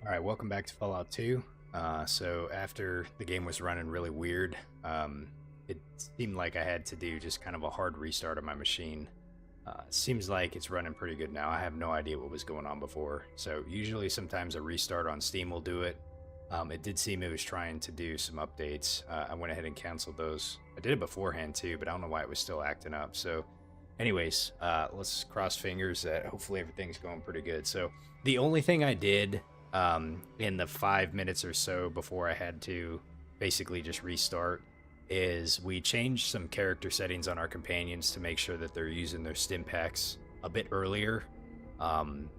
Alright, welcome back to Fallout 2. So after the game was running really weird, it seemed like I had to do just kind of a hard restart of my machine. Seems like it's running pretty good now. I have no idea what was going on before. So usually sometimes a restart on Steam will do it. It did seem it was trying to do some updates. I went ahead and canceled those. I did it beforehand too, but I don't know why it was still acting up. So anyways, let's cross fingers that hopefully everything's going pretty good. So the only thing I did in the 5 minutes or so before I had to basically just restart is we changed some character settings on our companions to make sure that they're using their stim packs a bit earlier. Um,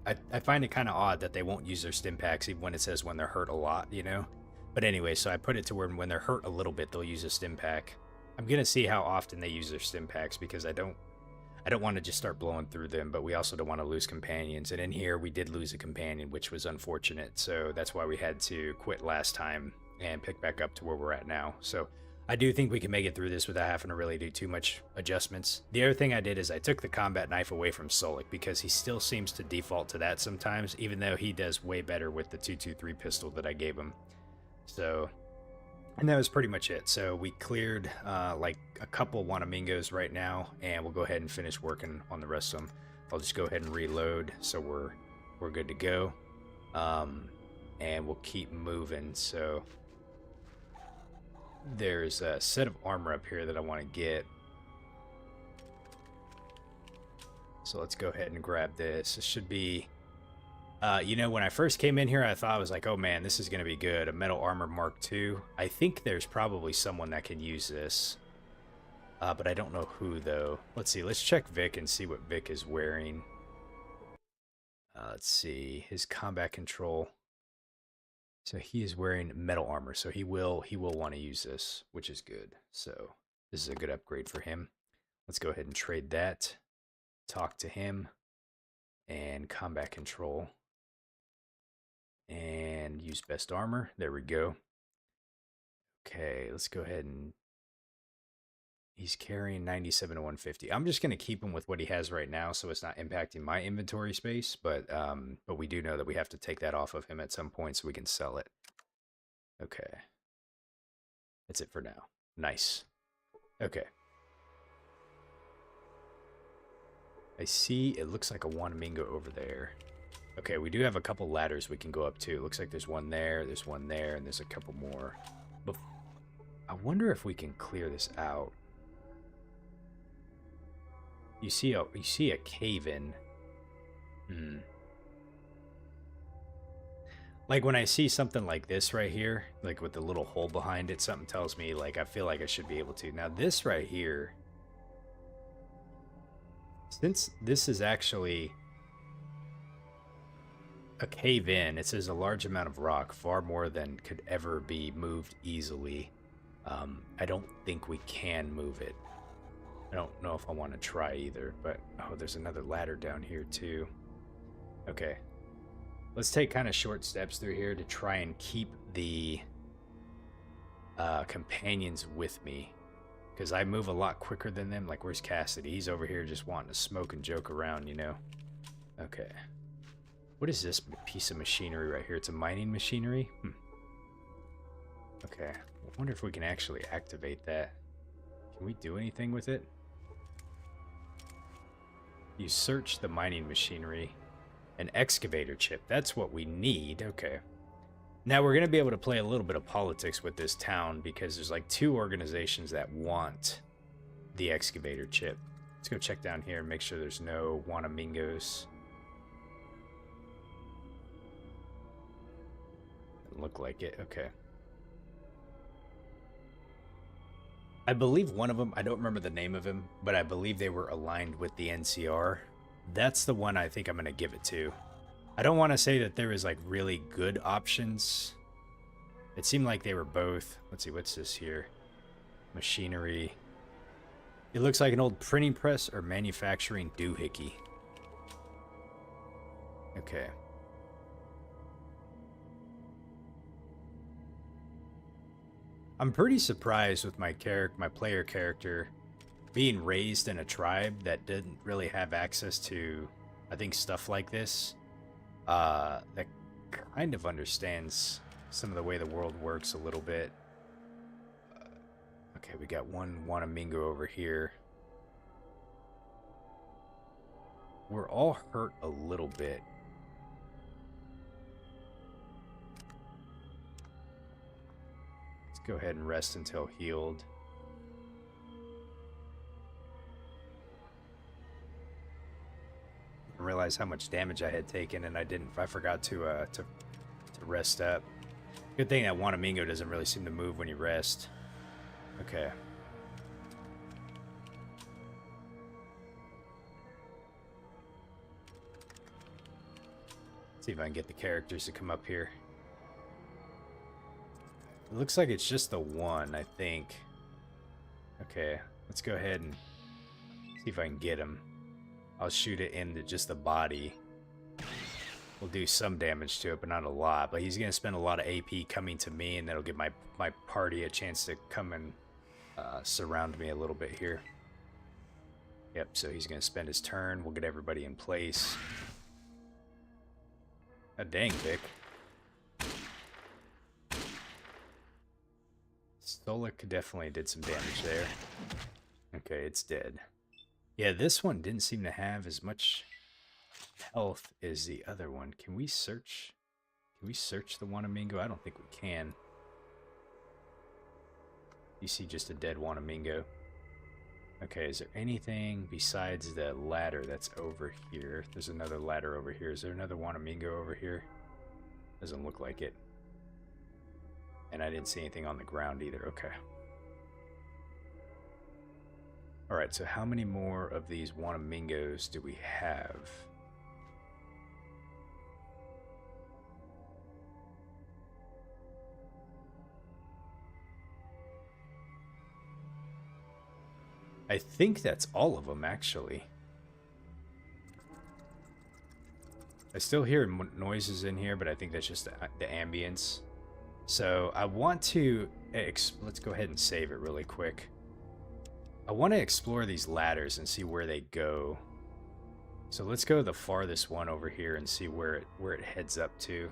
I find it kind of odd that they won't use their stim packs even when it says when they're hurt a lot, you know? But anyway, so I put it to where when they're hurt a little bit, they'll use a stim pack. I'm going to see how often they use their stim packs because I don't want to just start blowing through them, but we also don't want to lose companions. And in here, we did lose a companion, which was unfortunate. So that's why we had to quit last time and pick back up to where we're at now. So I do think we can make it through this without having to really do too much adjustments. The other thing I did is I took the combat knife away from Solik because he still seems to default to that sometimes, even though he does way better with the 223 pistol that I gave him. So, and that was pretty much it. So we cleared like a couple Wanamingos right now, and we'll go ahead and finish working on the rest of them. I'll just go ahead and reload, so we're good to go, and we'll keep moving. So there's a set of armor up here that I want to get. So let's go ahead and grab this. This should be you know, when I first came in here, I thought I was like, oh man, this is going to be good. A metal armor Mark II. I think there's probably someone that can use this. But I don't know who, though. Let's see. Let's check Vic and see what Vic is wearing. Let's see. His combat control. So he is wearing metal armor. So he will want to use this, which is good. So this is a good upgrade for him. Let's go ahead and trade that. Talk to him. And combat control. And use best armor. There we go. Okay, let's go ahead and he's carrying 97 to 150. I'm just going to keep him with what he has right now so it's not impacting my inventory space, but we do know that we have to take that off of him at some point so we can sell it. Okay. That's it for now. Nice. Okay. I see it looks like a Wanamingo over there. Okay, we do have a couple ladders we can go up to. It looks like there's one there, and there's a couple more. But I wonder if we can clear this out. You see a cave in. Like when I see something like this right here, like with the little hole behind it, something tells me like I feel like I should be able to. Now this right here, since this is actually a cave in, it says a large amount of rock, far more than could ever be moved easily. I don't think we can move it. I don't know if I want to try either, but oh, there's another ladder down here too. Okay. Let's take kind of short steps through here to try and keep the companions with me. Because I move a lot quicker than them. Like, where's Cassidy? He's over here just wanting to smoke and joke around, you know? Okay. What is this piece of machinery right here? It's a mining machinery? Okay. I wonder if we can actually activate that. Can we do anything with it? You search the mining machinery. An excavator chip. That's what we need. Okay. Now we're going to be able to play a little bit of politics with this town because there's like 2 organizations that want the excavator chip. Let's go check down here and make sure there's no Wanamingos. Doesn't look like it. Okay. I believe one of them, I don't remember the name of him, but I believe they were aligned with the NCR. That's the one I think I'm going to give it to. I don't want to say that there is like really good options. It seemed like they were both. Let's see, what's this here? Machinery. It looks like an old printing press or manufacturing doohickey. Okay. I'm pretty surprised with my player character being raised in a tribe that didn't really have access to, I think, stuff like this. That kind of understands some of the way the world works a little bit. Okay, we got one Wanamingo over here. We're all hurt a little bit. Let's go ahead and rest until healed. I realized how much damage I had taken, and I forgot to rest up. Good thing that Wanamingo doesn't really seem to move when you rest. Okay. See if I can get the characters to come up here. It looks like it's just the one, I think. Okay, let's go ahead and see if I can get him. I'll shoot it into just the body. We'll do some damage to it, but not a lot. But he's going to spend a lot of AP coming to me, and that'll give my party a chance to come and surround me a little bit here. Yep, so he's going to spend his turn. We'll get everybody in place. Dang, Vic. Stolik definitely did some damage there. Okay, it's dead. Yeah, this one didn't seem to have as much health as the other one. Can we search? Can we search the Wanamingo? I don't think we can. You see just a dead Wanamingo. Okay, is there anything besides the ladder that's over here? There's another ladder over here. Is there another Wanamingo over here? Doesn't look like it. And I didn't see anything on the ground either. Okay. Alright, so how many more of these Wanamingos do we have? I think that's all of them, actually. I still hear noises in here, but I think that's just the ambience. So I want to... let's go ahead and save it really quick. I want to explore these ladders and see where they go. So let's go to the farthest one over here and see where it heads up to.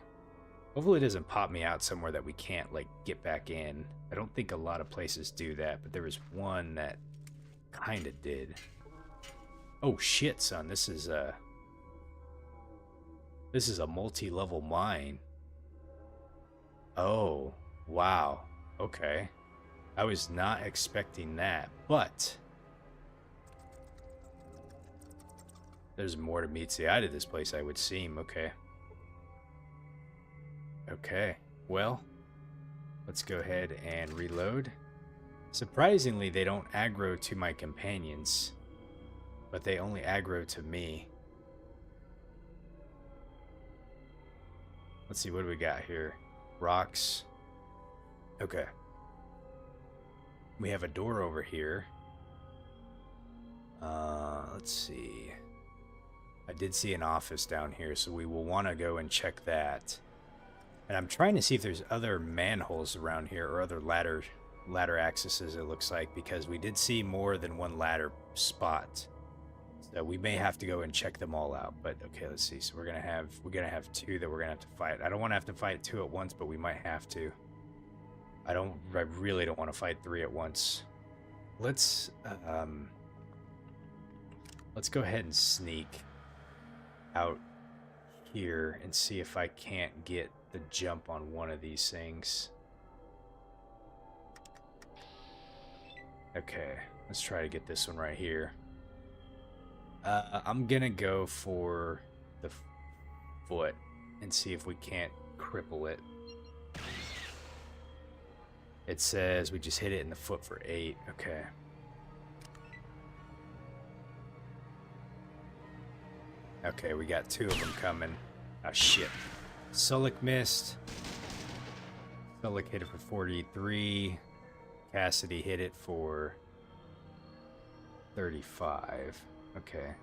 Hopefully it doesn't pop me out somewhere that we can't, like, get back in. I don't think a lot of places do that, but there was one that kind of did. Oh shit, son, this is a multi-level mine. Oh, wow. Okay. I was not expecting that, but there's more to meets the eye to this place, I would seem. Okay. Okay. Well, let's go ahead and reload. Surprisingly, they don't aggro to my companions, but they only aggro to me. Let's see, what do we got here? Rocks. Okay. We have a door over here. Let's see. I did see an office down here, so we will want to go and check that. And I'm trying to see if there's other manholes around here or other ladder accesses, it looks like, because we did see more than one ladder spot. So we may have to go and check them all out. But okay, let's see. So we're gonna have two that we're gonna have to fight. I don't want to have to fight two at once, but we might have to. I really don't want to fight three at once. Let's go ahead and sneak out here and see if I can't get the jump on one of these things. Okay, let's try to get this one right here. I'm gonna go for the foot and see if we can't cripple it. It says we just hit it in the foot for 8. Okay. Okay, we got 2 of them coming. Oh, shit. Sulik missed. Sulik hit it for 43. Cassidy hit it for 35. Okay.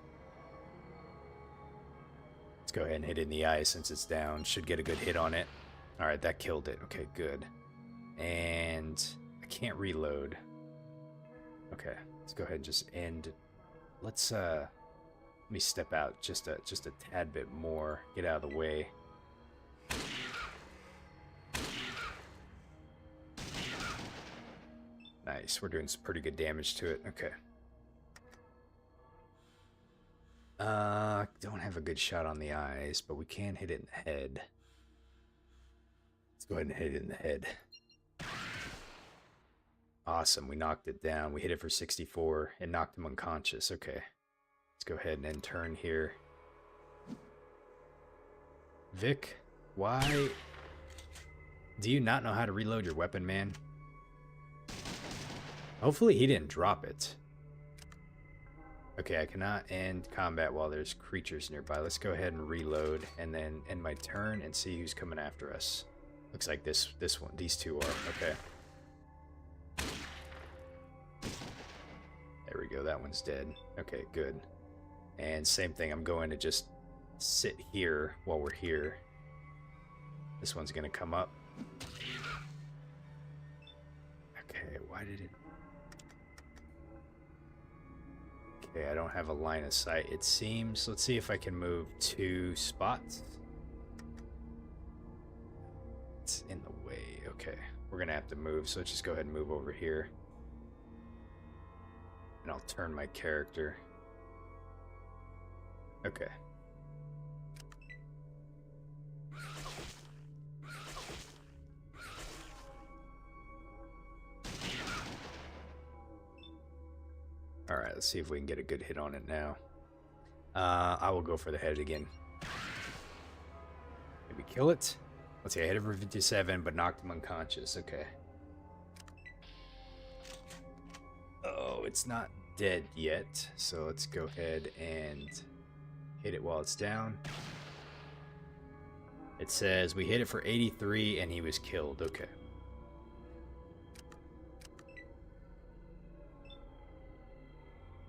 Let's go ahead and hit it in the eye since it's down. Should get a good hit on it. Alright, that killed it. Okay, good. And I can't reload. Okay, let's go ahead and just end. Let's let me step out just a tad bit more. Get out of the way. Nice. We're doing some pretty good damage to it. Okay. Don't have a good shot on the eyes, but we can hit it in the head. Let's go ahead and hit it in the head. Awesome. We knocked it down. We hit it for 64 and knocked him unconscious. Okay. Let's go ahead and end turn here. Vic, why do you not know how to reload your weapon, man? Hopefully he didn't drop it. Okay, I cannot end combat while there's creatures nearby. Let's go ahead and reload and then end my turn and see who's coming after us. Looks like this one, these two are. Okay. There we go, that one's dead. Okay, good. And same thing, I'm going to just sit here while we're here. This one's gonna come up. Okay, why did it... Okay, I don't have a line of sight, it seems. Let's see if I can move 2 spots. It's in the way. Okay, we're gonna have to move, so let's just go ahead and move over here. And I'll turn my character. Okay. Alright, let's see if we can get a good hit on it now. I will go for the head again. Maybe kill it? Let's see, I hit it for 57, but knocked him unconscious. Okay. Oh, it's not dead yet. So let's go ahead and hit it while it's down. It says we hit it for 83 and he was killed. Okay.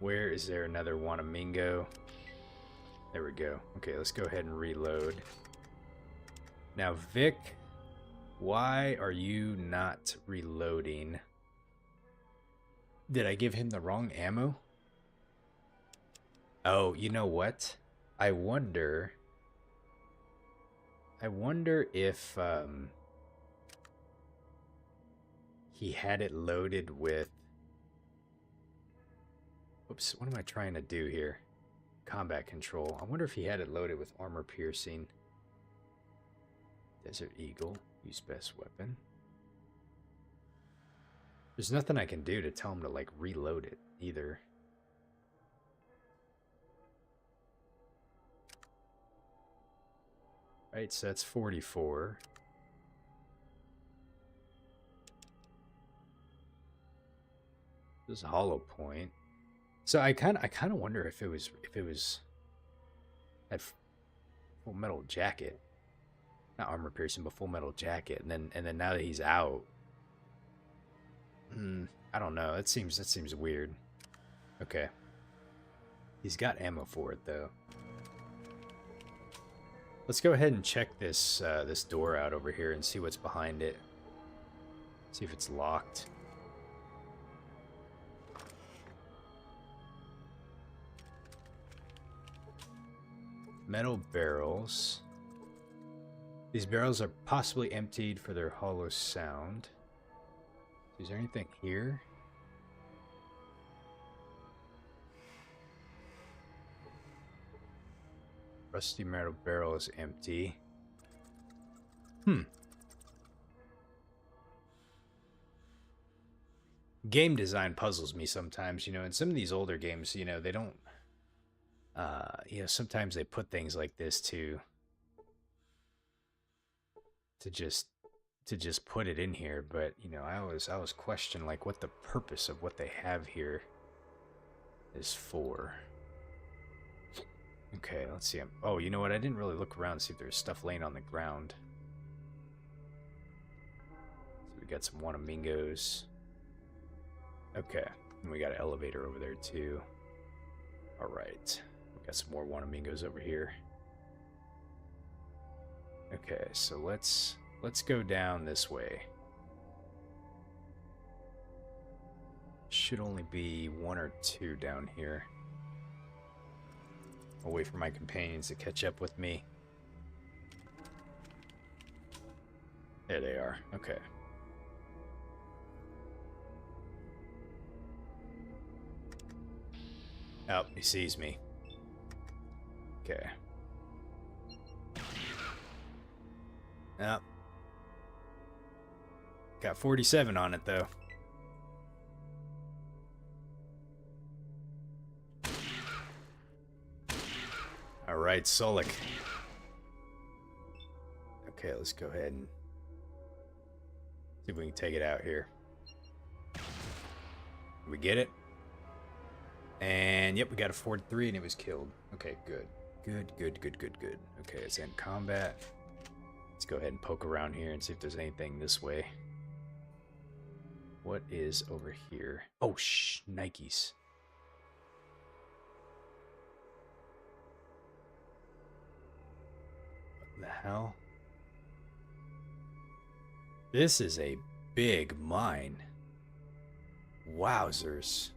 Where is there another Wanamingo? There we go. Okay, let's go ahead and reload. Now, Vic, why are you not reloading? Did I give him the wrong ammo? Oh, you know what? I wonder if he had it loaded with... Oops, what am I trying to do here? Combat control. I wonder if he had it loaded with armor piercing. Desert Eagle. Use best weapon. There's nothing I can do to tell him to, like, reload it, either. Right, so that's 44. This is hollow point. So I kind of wonder if it was that full metal jacket, not armor piercing, but full metal jacket, and then now that he's out, I don't know. That seems weird. Okay, he's got ammo for it though. Let's go ahead and check this this door out over here and see what's behind it. See if it's locked. Metal barrels. These barrels are possibly emptied for their hollow sound. Is there anything here? Rusty metal barrel is empty. Game design puzzles me sometimes, you know, in some of these older games, you know, they don't you know, sometimes they put things like this to just put it in here, but you know, I always question like what the purpose of what they have here is for. Okay, let's see. Oh, you know what? I didn't really look around to see if there's stuff laying on the ground. So we got some Wanamingos. Okay, and we got an elevator over there too. All right. Got some more Wanamingos over here. Okay, so let's go down this way. Should only be 1 or 2 down here. I'll wait for my companions to catch up with me. There they are. Okay. Oh, he sees me. Okay. Oh. Got 47 on it, though. Alright, Solik. Okay, let's go ahead and see if we can take it out here. We get it? And yep, we got a 43 and it was killed. Okay, good. Good. Okay, it's in combat. Let's go ahead and poke around here and see if there's anything this way. What is over here? Oh, Nikes. What the hell? This is a big mine. Wowzers.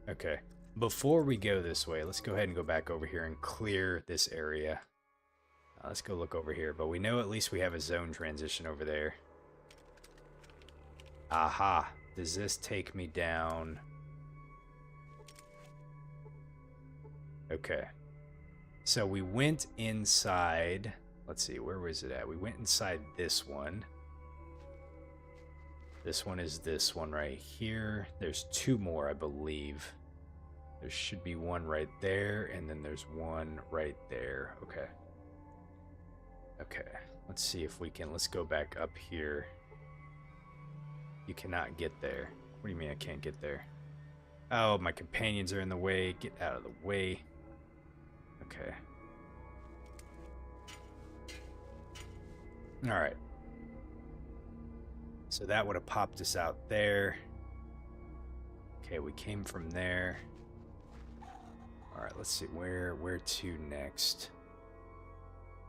Okay. Before we go this way, let's go ahead and go back over here and clear this area. Let's go look over here, but we know at least we have a zone transition over there. Aha. Does this take me down? Okay. So we went inside. Let's see, where was it at? We went inside this one. This one is this one right here. There's two more, I believe. There should be one right there, and then there's one right there. Okay. Okay. Let's see if we can. Let's go back up here. You cannot get there. What do you mean I can't get there? Oh, my companions are in the way. Get out of the way. Okay. Alright. So that would have popped us out there. Okay, we came from there. Alright, let's see. Where to next?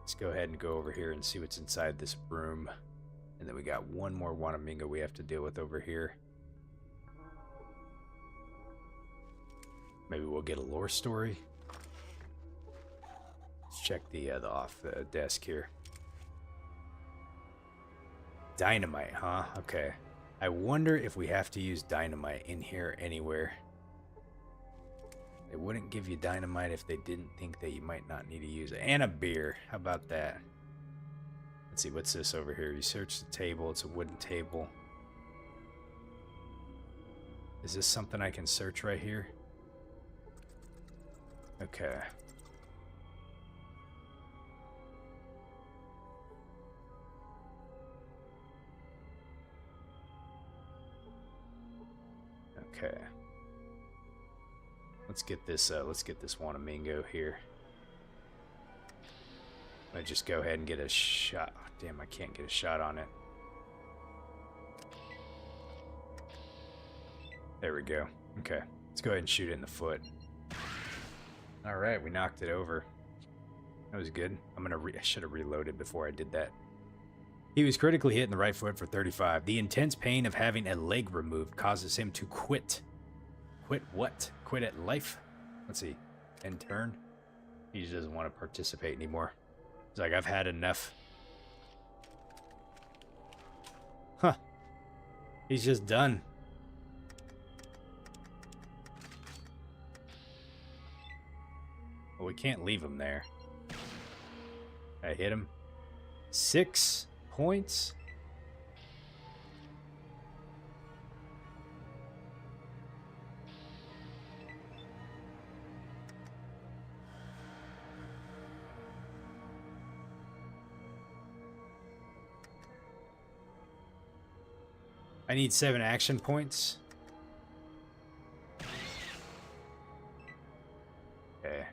Let's go ahead and go over here and see what's inside this room. And then we got one more Wanaminga we have to deal with over here. Maybe we'll get a lore story. Let's check the off desk here. Dynamite, huh? Okay. I wonder if we have to use dynamite in here anywhere. They wouldn't give you dynamite if they didn't think that you might not need to use it. And a beer. How about that? Let's see, what's this over here? You search the table. It's a wooden table. Is this something I can search right here? Okay. Okay. Let's get this Wanamingo here. I just go ahead and get a shot. Oh, damn, I can't get a shot on it. There we go. Okay. Let's go ahead and shoot it in the foot. Alright, we knocked it over. That was good. I should have reloaded before I did that. He was critically hit in the right foot for 35. The intense pain of having a leg removed causes him to quit. Quit what? Quit at life? Let's see. End turn? He just doesn't want to participate anymore. He's like, I've had enough. Huh. He's just done. Well, we can't leave him there. I hit him. 6 points. I need 7 action points. Okay.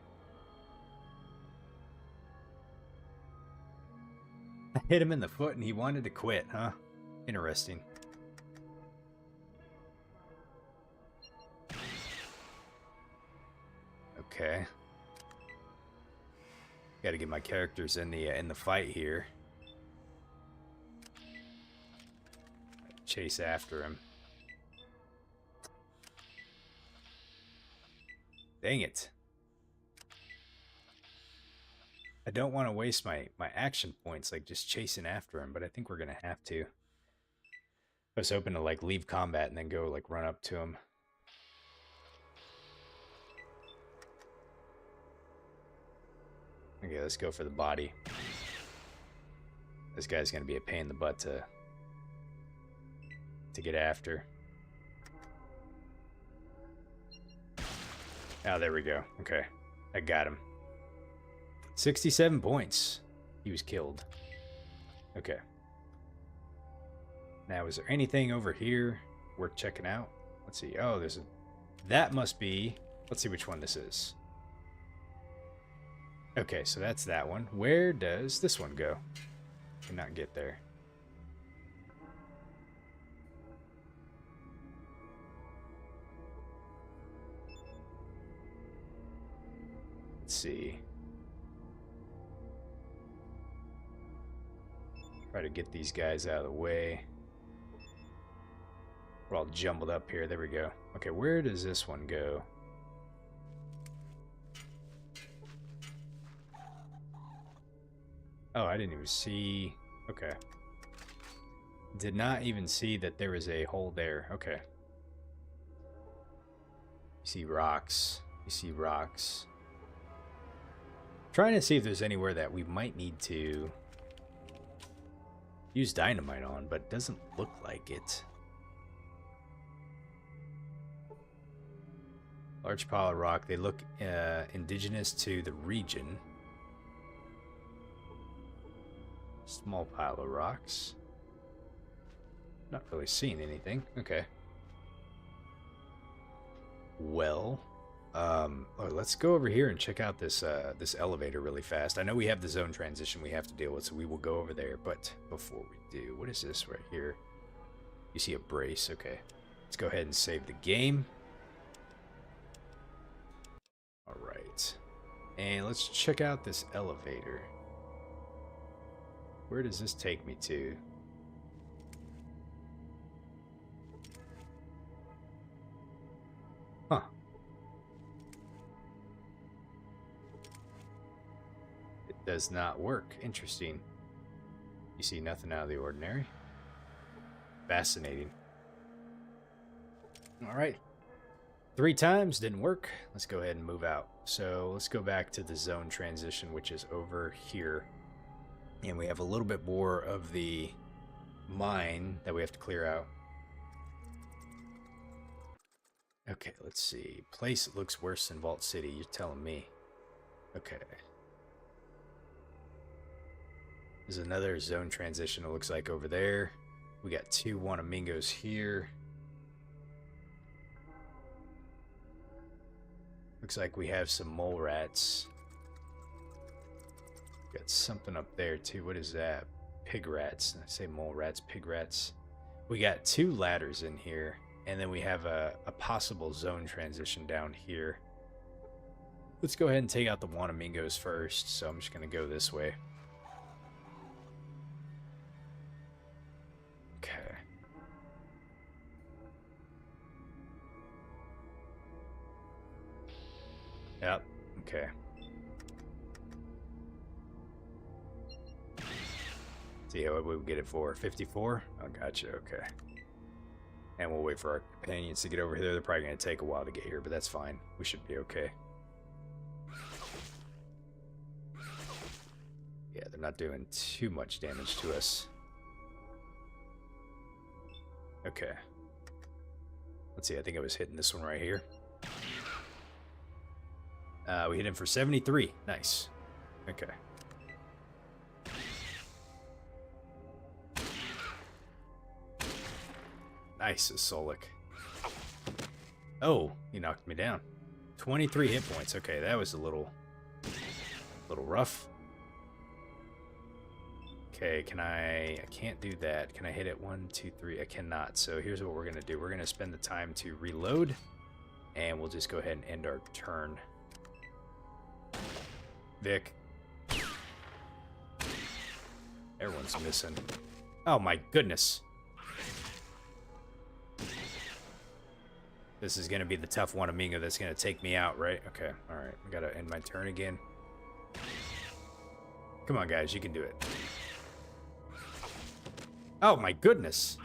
I hit him in the foot and he wanted to quit, huh? Interesting. Okay. Got to get my characters in the fight here. Chase after him. Dang it. I don't want to waste my action points like just chasing after him, but I think we're gonna have to. I was hoping to like leave combat and then go like run up to him. Okay, let's go for the body. This guy's gonna be a pain in the butt to get after. Oh, there we go. Okay, I got him. 67 points. He was killed. Okay. Now, is there anything over here worth checking out? Let's see. Oh, there's a... That must be... Let's see which one this is. Okay, so that's that one. Where does this one go? Cannot get there. Let's see. Try to get these guys out of the way. We're all jumbled up here. There we go. Okay, where does this one go? Oh, I didn't even see... Okay. Did not even see that there was a hole there. Okay. You see rocks. You see rocks. Trying to see if there's anywhere that we might need to use dynamite on, but it doesn't look like it. Large pile of rock. They look indigenous to the region. Small pile of rocks. Not really seeing anything. Okay. Well, let's go over here and check out this this elevator really fast. I know we have the zone transition we have to deal with, so we will go over there. But before we do, what is this right here? You see a brace. Okay. Let's go ahead and save the game. All right. And let's check out this elevator. Where does this take me to? Huh. It does not work. Interesting. You see nothing out of the ordinary. Fascinating. All right. 3 times, didn't work. Let's go ahead and move out. So let's go back to the zone transition, which is over here. And we have a little bit more of the mine that we have to clear out. Okay, let's see. Place looks worse than Vault City, you're telling me. Okay. There's another zone transition, it looks like, over there. We got 2 Wanamingos here. Looks like we have some mole rats. Got something up there too. What is that? Pig rats. I say mole rats, pig rats. We got 2 ladders in here, and then we have a possible zone transition down here. Let's go ahead and take out the Wanamingos first. So I'm just gonna go this way. Okay. Yep. Okay. See what we get it for. 54? Oh, gotcha. Okay. And we'll wait for our companions to get over here. They're probably going to take a while to get here, but that's fine. We should be okay. Yeah, they're not doing too much damage to us. Okay. Let's see. I think I was hitting this one right here. We hit him for 73. Nice. Okay. Nice, Solik. Oh, he knocked me down. 23 hit points. Okay, that was a little rough. Okay, can I can't do that. Can I hit it? 1, 2, 3. I cannot. So here's what we're gonna do. We're gonna spend the time to reload, and we'll just go ahead and end our turn. Vic. Everyone's missing. Oh my goodness. This is gonna be the tough one, Amigo, that's gonna take me out, right? Okay, alright. I gotta end my turn again. Come on, guys, you can do it. Oh my goodness.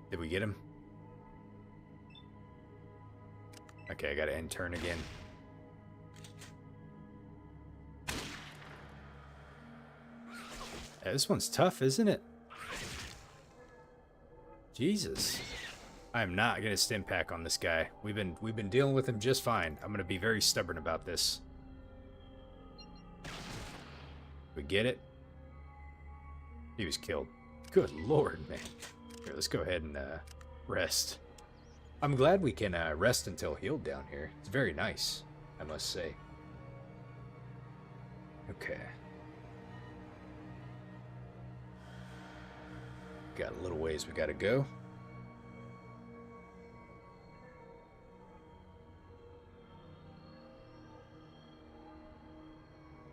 Did we get him? Okay, I gotta end turn again. Yeah, this one's tough, isn't it? Jesus. I'm not gonna stim pack on this guy. We've been dealing with him just fine. I'm gonna be very stubborn about this. We get it? He was killed. Good lord, man. Here, let's go ahead and rest. I'm glad we can rest until healed down here. It's very nice, I must say. Okay. Got a little ways we gotta go.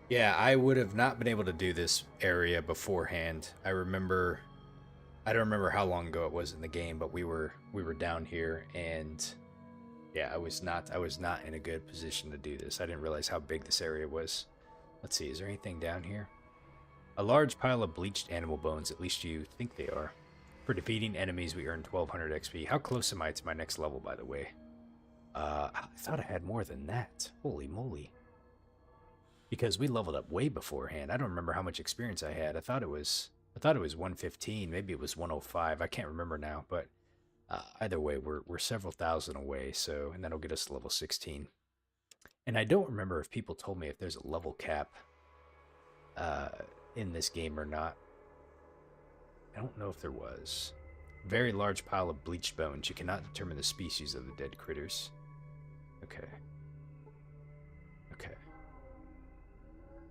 Yeah, I would have not been able to do this area beforehand. I don't remember how long ago it was in the game, but we were down here, and yeah, I was not in a good position to do this. I didn't realize how big this area was. Let's see, is there anything down here? A large pile of bleached animal bones, at least you think they are. For defeating enemies, we earn 1200 XP. How close am I to my next level, by the way? I thought I had more than that. Holy moly. Because we leveled up way beforehand. I don't remember how much experience I had. I thought it was 115. Maybe it was 105. I can't remember now. But either way, we're several thousand away. So, and that'll get us to level 16. And I don't remember if people told me if there's a level cap in this game or not. I don't know if there was. Very large pile of bleached bones. You cannot determine the species of the dead critters. Okay. Okay.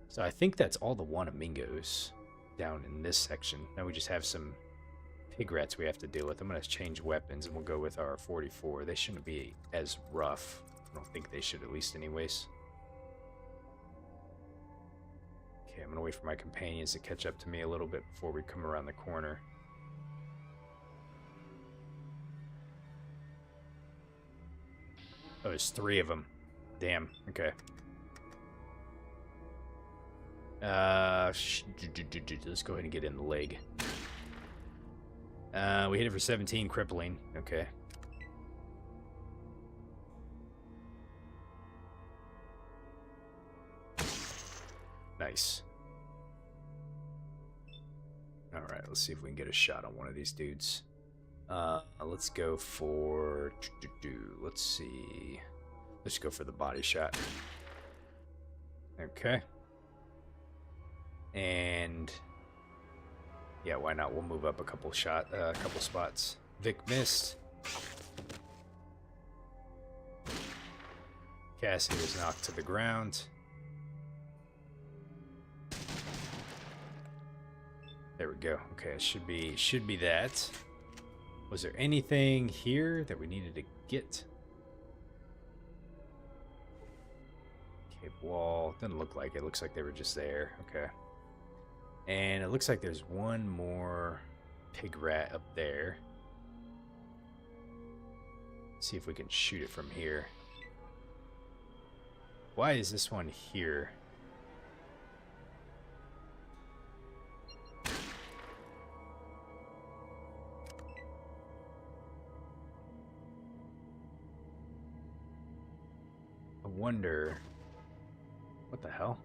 So I think that's all the Wanamingos down in this section. Now we just have some pig rats we have to deal with. I'm going to change weapons and we'll go with our 44. They shouldn't be as rough. I don't think they should, at least anyways. Okay, I'm going to wait for my companions to catch up to me a little bit before we come around the corner. Oh, there's 3 of them. Damn, okay. Let's go ahead and get in the leg. We hit it for 17, crippling. Okay. Nice. Alright, let's see if we can get a shot on one of these dudes. Let's go for... Let's see. Let's go for the body shot. Okay. And yeah, why not? We'll move up a couple spots. Vic missed. Cassie was knocked to the ground. There we go. Okay, it should be that. Was there anything here that we needed to get? Cave wall. Doesn't look like it. Looks like they were just there. Okay. And it looks like there's one more pig rat up there. Let's see if we can shoot it from here. Why is this one here? I wonder... What the hell?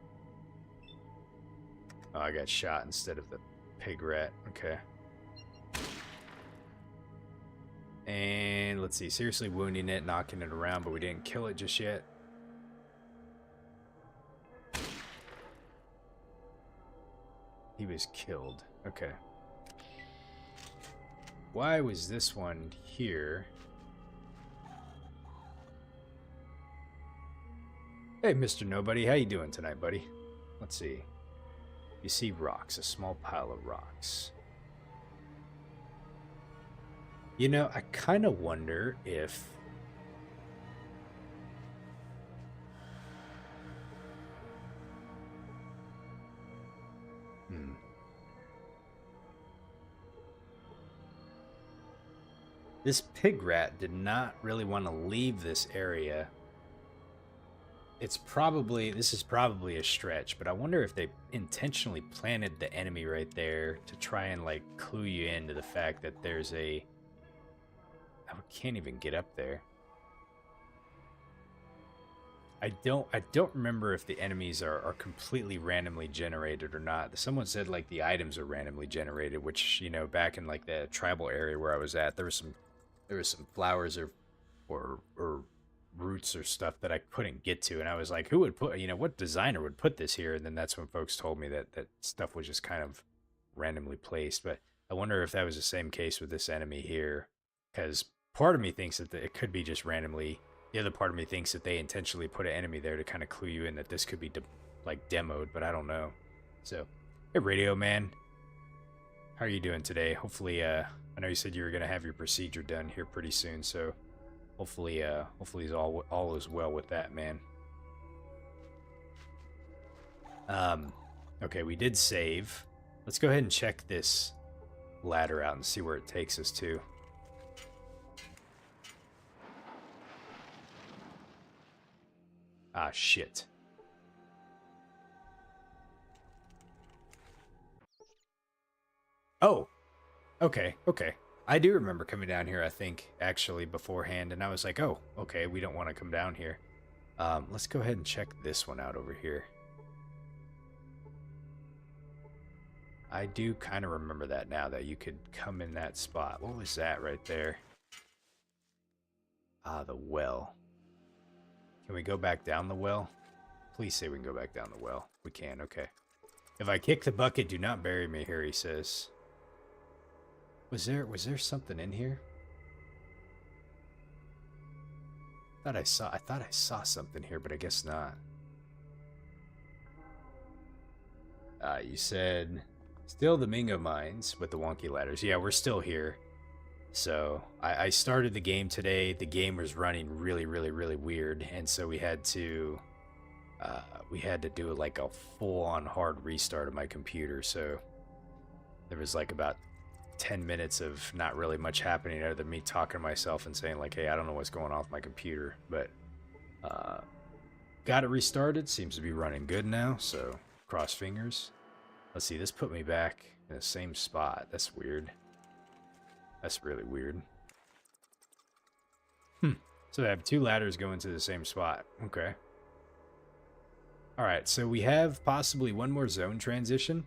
Oh, I got shot instead of the pig rat. Okay. And let's see. Seriously wounding it, knocking it around, but we didn't kill it just yet. He was killed. Okay. Why was this one here? Hey, Mr. Nobody. How you doing tonight, buddy? Let's see. You see rocks, a small pile of rocks. You know, I kind of wonder if... This pig rat did not really want to leave this area. This is probably a stretch, but I wonder if they intentionally planted the enemy right there to try and, like, clue you into the fact that there's a... I can't even get up there. I don't remember if the enemies are completely randomly generated or not. Someone said like the items are randomly generated, which, you know, back in like the tribal area where I was at, there was some flowers or roots or stuff that I couldn't get to, and I was like, who would put, you know, what designer would put this here? And then that's when folks told me that stuff was just kind of randomly placed. But I wonder if that was the same case with this enemy here, because part of me thinks that it could be just randomly. The other part of me thinks that they intentionally put an enemy there to kind of clue you in that this could be like demoed, but I don't know. So, hey, Radio Man, how are you doing today? Hopefully, I know you said you were gonna have your procedure done here pretty soon, so hopefully it's all is well with that, man. Okay, we did save. Let's go ahead and check this ladder out and see where it takes us to. Ah, shit. Oh, okay, okay. I do remember coming down here, I think, actually, beforehand, and I was like, oh, okay, we don't want to come down here. Let's go ahead and check this one out over here. I do kind of remember that now, that you could come in that spot. What was that right there? Ah, the well. Can we go back down the well? Please say we can go back down the well. We can, okay. If I kick the bucket, do not bury me here, he says. Was there something in here? I thought I saw something here, but I guess not. You said still the Mingo mines with the wonky ladders. Yeah, we're still here. So I started the game today. The game was running really, really, really weird, and so we had to do like a full-on hard restart of my computer. So there was like about 10 minutes of not really much happening other than me talking to myself and saying like, hey, I don't know what's going on with my computer, but got it restarted. Seems to be running good now, so cross fingers. Let's see, this put me back in the same spot. That's weird. That's really weird. So I have two ladders going to the same spot. Okay. Alright, so we have possibly one more zone transition.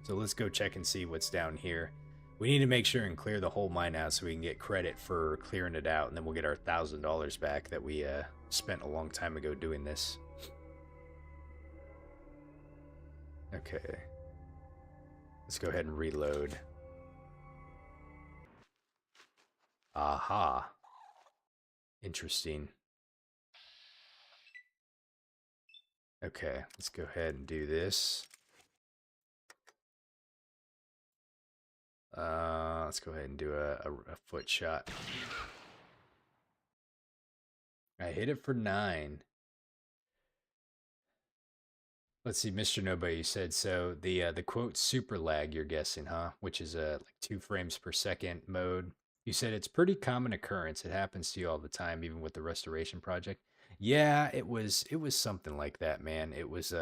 So let's go check and see what's down here. We need to make sure and clear the whole mine out so we can get credit for clearing it out, and then we'll get our $1,000 back that we spent a long time ago doing this. Okay. Let's go ahead and reload. Aha. Interesting. Okay, let's go ahead and do this. Let's go ahead and do a foot shot. I hit it for 9. Let's see, Mr. Nobody said, so the quote super lag, you're guessing, huh? Which is like 2 frames per second mode. You said it's pretty common occurrence. It happens to you all the time, even with the restoration project. Yeah, it was something like that, man. It was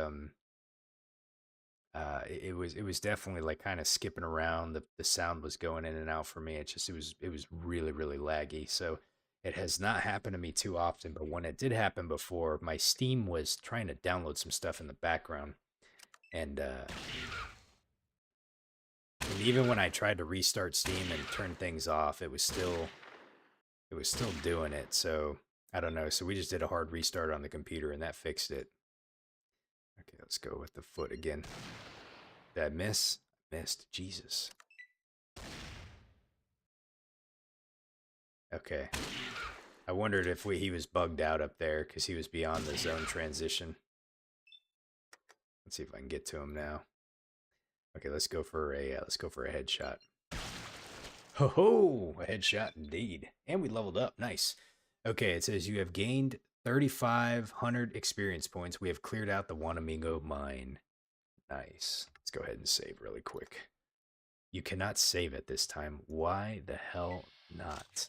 definitely like kind of skipping around. The sound was going in and out for me. It was really, really laggy. So it has not happened to me too often, but when it did happen before, my Steam was trying to download some stuff in the background, and even when I tried to restart Steam and turn things off, it was still doing it. So I don't know. So we just did a hard restart on the computer, and that fixed it. Okay, let's go with the foot again. Did I miss? Missed. Jesus. Okay. I wondered if he was bugged out up there because he was beyond the zone transition. Let's see if I can get to him now. Okay, let's go for a headshot. Ho ho! A headshot indeed. And we leveled up. Nice. Okay, it says you have gained 3,500 experience points. We have cleared out the Wanamingo mine. Nice. Let's go ahead and save really quick. You cannot save at this time. Why the hell not?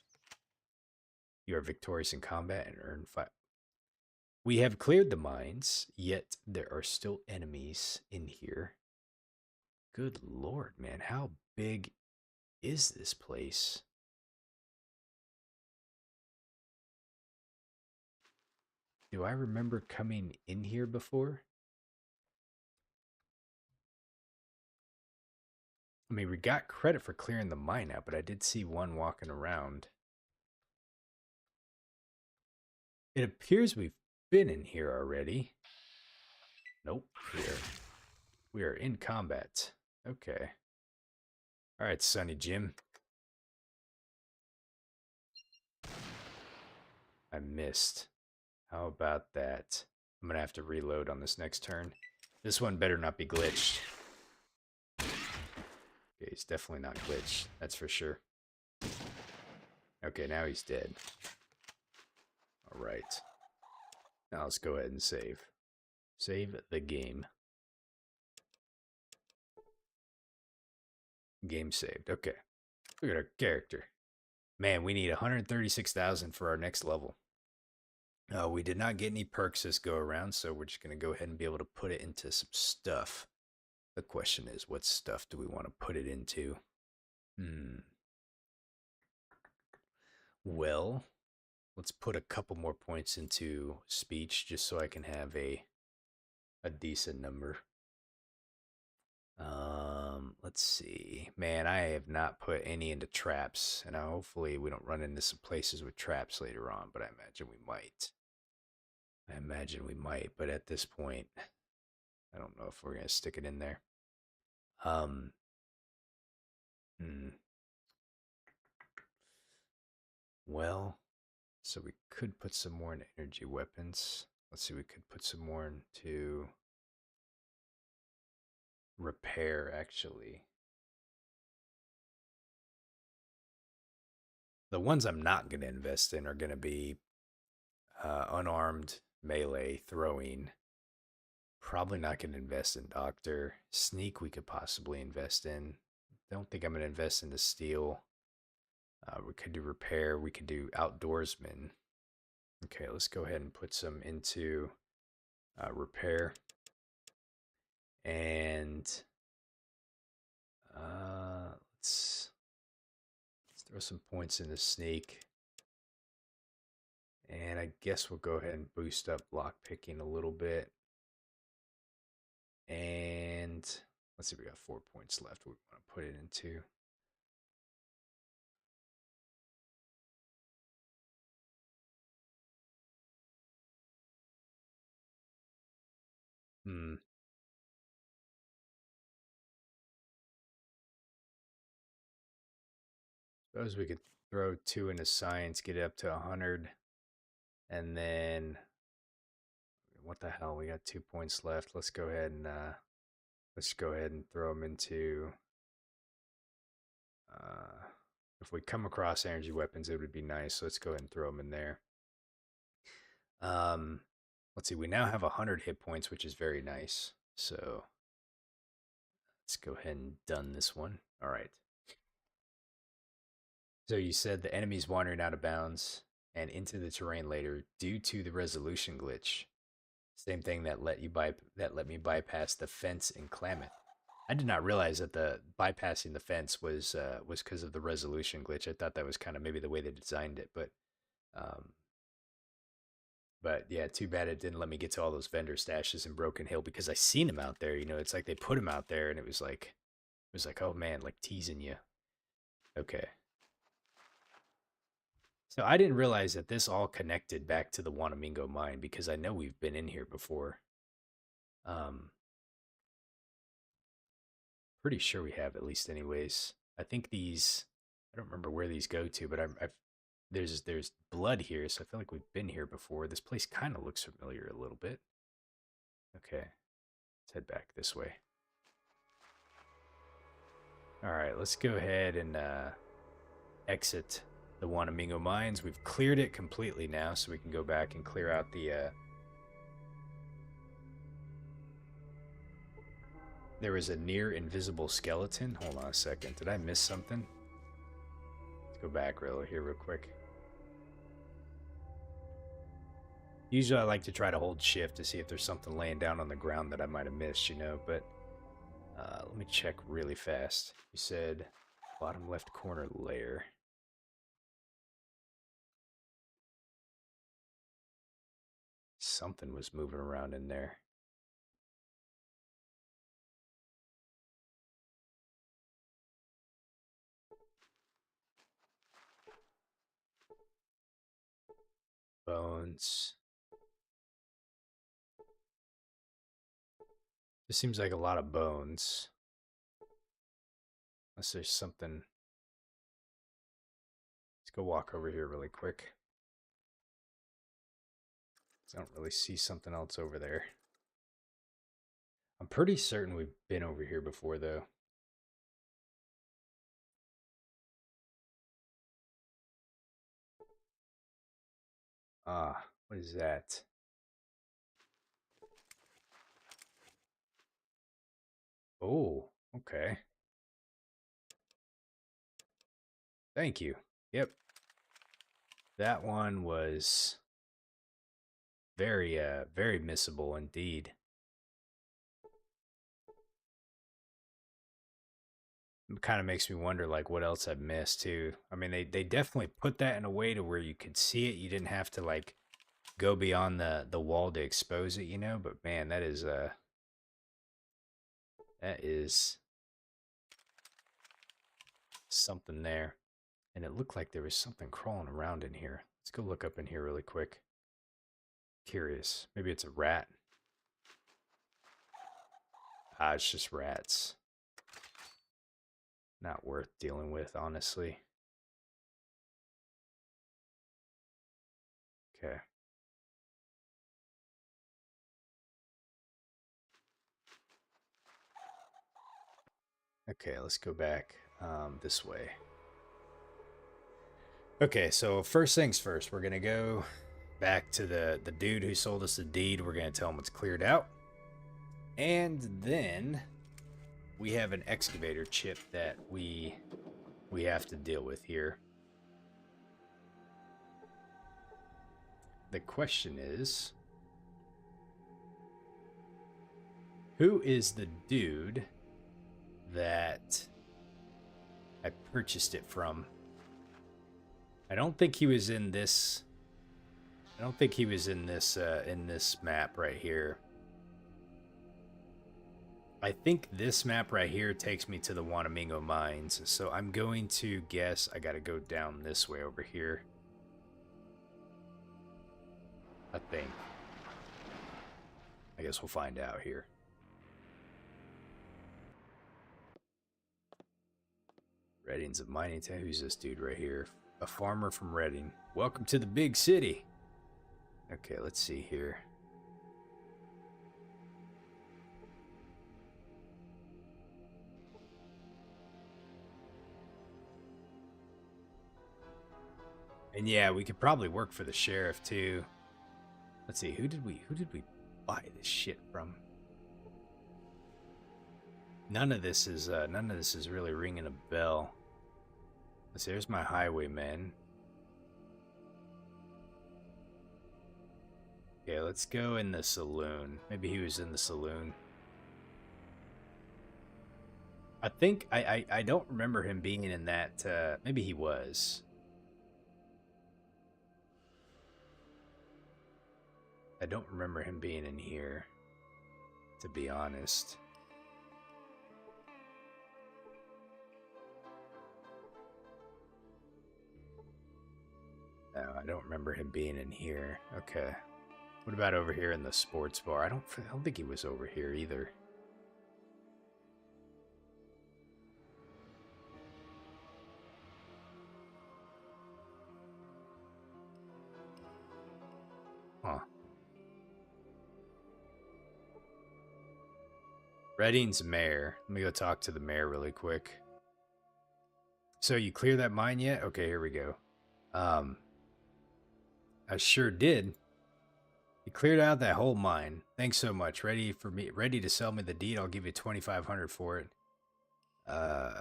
You are victorious in combat and earn 5. We have cleared the mines, yet there are still enemies in here. Good lord, man. How big is this place? Do I remember coming in here before? I mean, we got credit for clearing the mine out, but I did see one walking around. It appears we've been in here already. Nope. We are in combat. Okay. All right, Sonny Jim. I missed. How about that? I'm gonna have to reload on this next turn. This one better not be glitched. Okay, he's definitely not glitched. That's for sure. Okay, now he's dead. All right. Now let's go ahead and save. Save the game. Game saved. Okay. Look at our character. Man, we need 136,000 for our next level. We did not get any perks this go around, so we're just going to go ahead and be able to put it into some stuff. The question is, what stuff do we want to put it into? Well, let's put a couple more points into speech just so I can have a decent number. Let's see. Man, I have not put any into traps, and hopefully we don't run into some places with traps later on, but I imagine we might. But at this point, I don't know if we're gonna stick it in there. Well, so we could put some more in energy weapons. Let's see, we could put some more into repair, actually. The ones I'm not going to invest in are going to be unarmed melee throwing. Probably not going to invest in doctor. Sneak we could possibly invest in. Don't think I'm going to invest in the steel. We could do repair. We could do outdoorsman. Okay, let's go ahead and put some into repair. And let's throw some points into sneak. And I guess we'll go ahead and boost up lock picking a little bit. And let's see, we got 4 points left. We want to put it into. Suppose we could throw 2 into science, get it up to 100. And then, what the hell? We got 2 points left. Let's go ahead and throw them into. If we come across energy weapons, it would be nice. So let's go ahead and throw them in there. Let's see. We now have 100 hit points, which is very nice. So let's go ahead and done this one. All right. So you said the enemy's wandering out of bounds and into the terrain later due to the resolution glitch. Same thing that let me bypass the fence in Klamath. I did not realize that the bypassing the fence was because of the resolution glitch. I thought that was kind of maybe the way they designed it, but yeah, too bad it didn't let me get to all those vendor stashes in Broken Hill because I seen them out there. You know, it's like they put them out there, and it was like, oh man, like teasing you. Okay. So I didn't realize that this all connected back to the Wanamingo mine because I know we've been in here before. Pretty sure we have, at least anyways. I think these, I don't remember where these go to, but there's blood here, so I feel like we've been here before. This place kind of looks familiar a little bit. Okay, let's head back this way. All right, let's go ahead and exit the Wanamingo mines. We've cleared it completely now, so we can go back and clear out the there was a near invisible skeleton. Hold on a second. Did I miss something? Let's go back real quick. Usually I like to try to hold shift to see if there's something laying down on the ground that I might have missed, you know, but let me check really fast. You said bottom left corner layer. Something was moving around in there. Bones. This seems like a lot of bones. Unless there's something. Let's go walk over here really quick. I don't really see something else over there. I'm pretty certain we've been over here before, though. Ah, what is that? Oh, okay. Thank you. Yep. That one was very missable indeed. It kind of makes me wonder, like, what else I've missed, too. I mean, they definitely put that in a way to where you could see it. You didn't have to, like, go beyond the wall to expose it, you know? But, man, that is something there. And it looked like there was something crawling around in here. Let's go look up in here really quick. Curious. Maybe it's a rat. Ah, it's just rats. Not worth dealing with, honestly. Okay. Okay, let's go back this way. Okay, so first things first, we're gonna go back to the dude who sold us the deed. We're gonna tell him it's cleared out, and then we have an excavator chip that we have to deal with here. The question is, who is the dude that I purchased it from? I don't think he was in this. I don't think he was in this map right here. I think this map right here takes me to the Wanamingo mines. So I'm going to guess I got to go down this way over here. I think. I guess we'll find out here. Redding's a mining town. Who's this dude right here? A farmer from Redding. Welcome to the big city. Okay, let's see here. And yeah, we could probably work for the sheriff too. Let's see, who did we buy this shit from? None of this is really ringing a bell. Let's see, there's my highwayman. Okay, let's go in the saloon. Maybe he was in the saloon. I think I don't remember him being in that. Maybe he was. I don't remember him being in here, to be honest. No, I don't remember him being in here. Okay. What about over here in the sports bar? I don't think he was over here either. Huh. Redding's mayor. Let me go talk to the mayor really quick. So you clear that mine yet? Okay, here we go. I sure did. You cleared out that whole mine. Thanks so much. Ready to sell me the deed? I'll give you 2,500 for it. I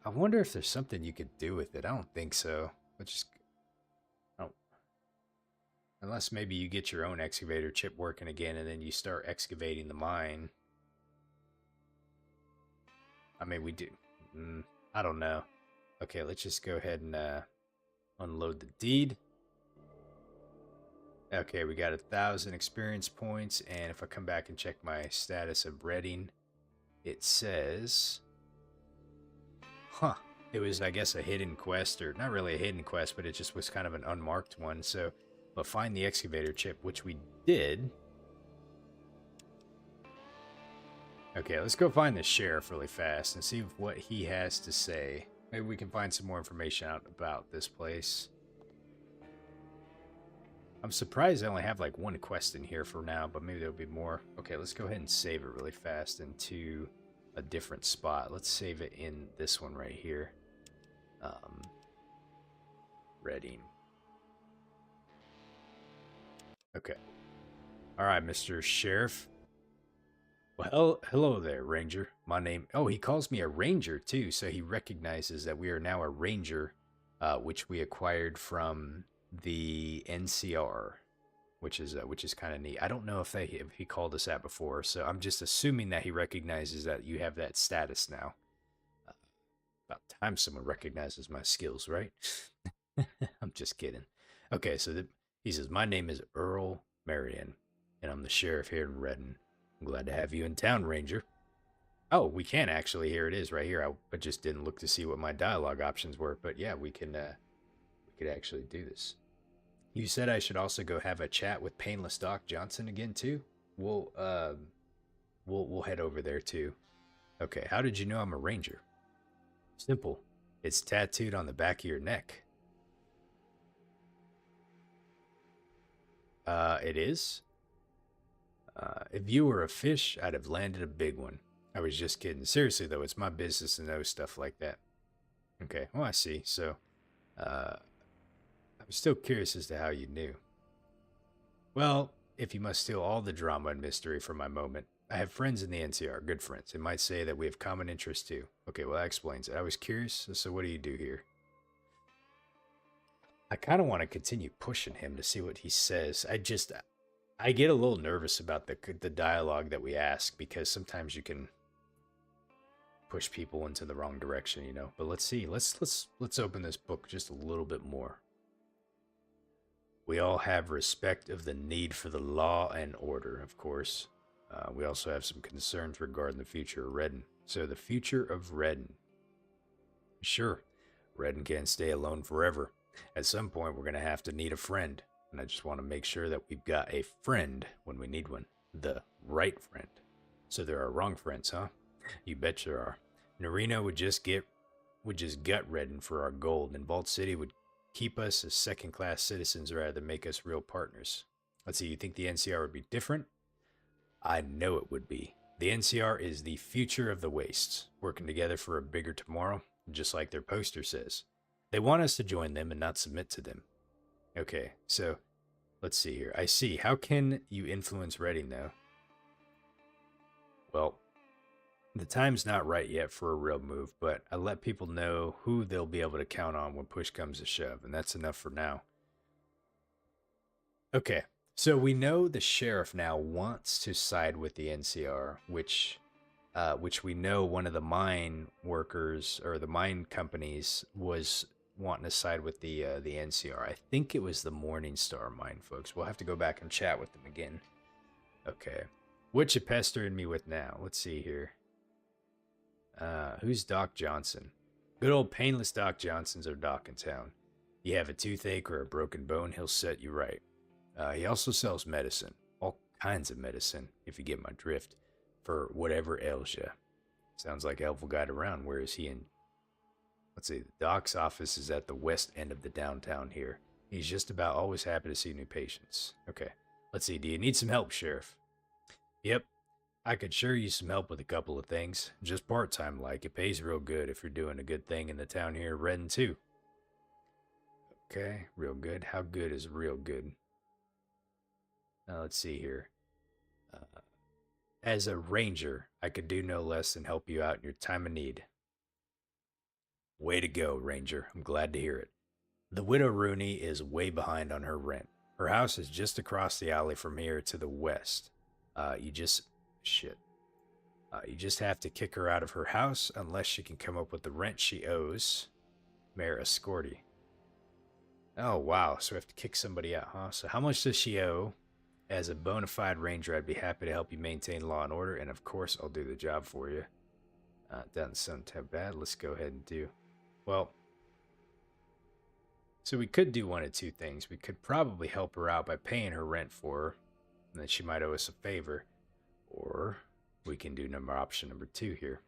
wonder if there's something you could do with it. I don't think so. Unless maybe you get your own excavator chip working again and then you start excavating the mine. I mean, we do. I don't know. Okay, let's just go ahead and Unload the deed. Okay, we got 1,000 experience points, and if I come back and check my status of reading, it says, huh, it was, I guess, a hidden quest, or not really a hidden quest, but it just was kind of an unmarked one. So, but find the excavator chip, which we did. Okay, let's go find the sheriff really fast and see what he has to say. Maybe we can find some more information out about this place. I'm surprised I only have like one quest in here for now, but maybe there'll be more. Okay, let's go ahead and save it really fast into a different spot. Let's save it in this one right here. Reading. Okay. All right, Mr. Sheriff. Well, hello there, Ranger. My name... Oh, he calls me a Ranger, too, so he recognizes that we are now a Ranger, which we acquired from the NCR, which is kind of neat. I don't know if he called us that before, so I'm just assuming that he recognizes that you have that status now. About time someone recognizes my skills, right? I'm just kidding. Okay, so he says, my name is Earl Marion, and I'm the sheriff here in Redden. I'm glad to have you in town, Ranger. Oh, we can actually. Here it is right here. I just didn't look to see what my dialogue options were, but yeah, we could actually do this. You said I should also go have a chat with Painless Doc Johnson again too? We'll head over there too. Okay, how did you know I'm a Ranger? Simple. It's tattooed on the back of your neck. It is? If you were a fish, I'd have landed a big one. I was just kidding. Seriously, though, it's my business to know stuff like that. Okay, well, I see. So, I'm still curious as to how you knew. Well, if you must steal all the drama and mystery from my moment, I have friends in the NCR, good friends. It might say that we have common interests too. Okay, well, that explains it. I was curious, so what do you do here? I kind of want to continue pushing him to see what he says. I get a little nervous about the dialogue that we ask because sometimes you can push people into the wrong direction, you know. But let's see. Let's open this book just a little bit more. We all have respect of the need for the law and order, of course. We also have some concerns regarding the future of Redden. So the future of Redden. Sure, Redden can't stay alone forever. At some point, we're going to have to need a friend. And I just want to make sure that we've got a friend when we need one. The right friend. So there are wrong friends, huh? You bet there are. Narino would just gut Redden for our gold, and Vault City would keep us as second-class citizens rather than make us real partners. Let's see, you think the NCR would be different? I know it would be. The NCR is the future of the Wastes, working together for a bigger tomorrow, just like their poster says. They want us to join them and not submit to them. Okay, so let's see here. I see. How can you influence Reading, though? Well, the time's not right yet for a real move, but I let people know who they'll be able to count on when push comes to shove, and that's enough for now. Okay, so we know the sheriff now wants to side with the NCR, which we know one of the mine workers or the mine companies was wanting to side with the NCR. I think it was the Morningstar mine folks. We'll have to go back and chat with them again. Okay, what you pestering me with now? Let's see here. Who's Doc Johnson? Good old Painless Doc Johnson's our doc in town. You have a toothache or a broken bone, he'll set you right. He also sells medicine, all kinds of medicine, if you get my drift, for whatever ails you. Sounds like a helpful guy around. Where is he in? Let's see, the doc's office is at the west end of the downtown here. He's just about always happy to see new patients. Okay, let's see, do you need some help, Sheriff? Yep, I could sure use some help with a couple of things. Just part-time like. It pays real good if you're doing a good thing in the town here, Redden too. Okay, real good. How good is real good? Let's see here. As a ranger, I could do no less than help you out in your time of need. Way to go, Ranger. I'm glad to hear it. The widow Rooney is way behind on her rent. Her house is just across the alley from here to the west. You just have to kick her out of her house unless she can come up with the rent she owes. Mayor Escorti. Oh, wow. So we have to kick somebody out, huh? So how much does she owe? As a bona fide ranger, I'd be happy to help you maintain law and order, and of course, I'll do the job for you. Doesn't sound too bad. Let's go ahead and do. Well, so we could do one of two things. We could probably help her out by paying her rent for her, and then she might owe us a favor. Or we can do option number 2 here.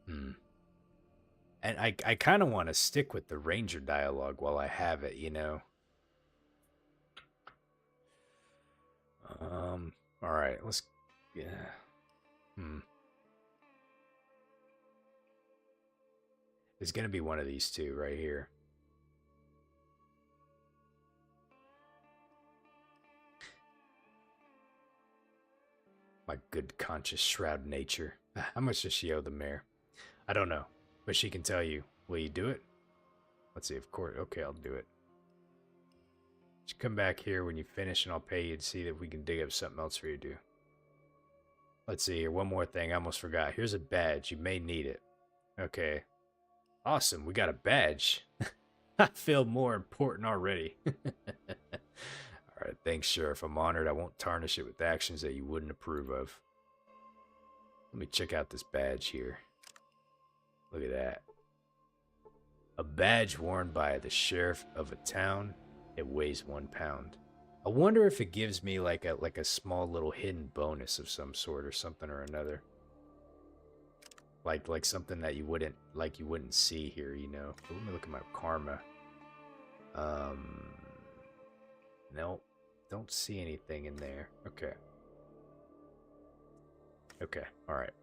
And I kind of want to stick with the ranger dialogue while I have it, you know. All right, let's. Yeah. It's gonna be one of these two right here. My good conscious shroud nature. How much does she owe the mayor? I don't know, but she can tell you. Will you do it? Let's see, of course. Okay, I'll do it. Just come back here when you finish and I'll pay you to see if we can dig up something else for you to do. Let's see here. One more thing. I almost forgot. Here's a badge. You may need it. Okay. Awesome. We got a badge. I feel more important already. All right. Thanks, Sheriff. I'm honored. I won't tarnish it with actions that you wouldn't approve of. Let me check out this badge here. Look at that. A badge worn by the sheriff of a town. It weighs 1 pound. I wonder if it gives me like a small little hidden bonus of some sort or something or another. Like something that you wouldn't see here, you know. But let me look at my karma. Nope. Don't see anything in there. Okay. Okay. All right.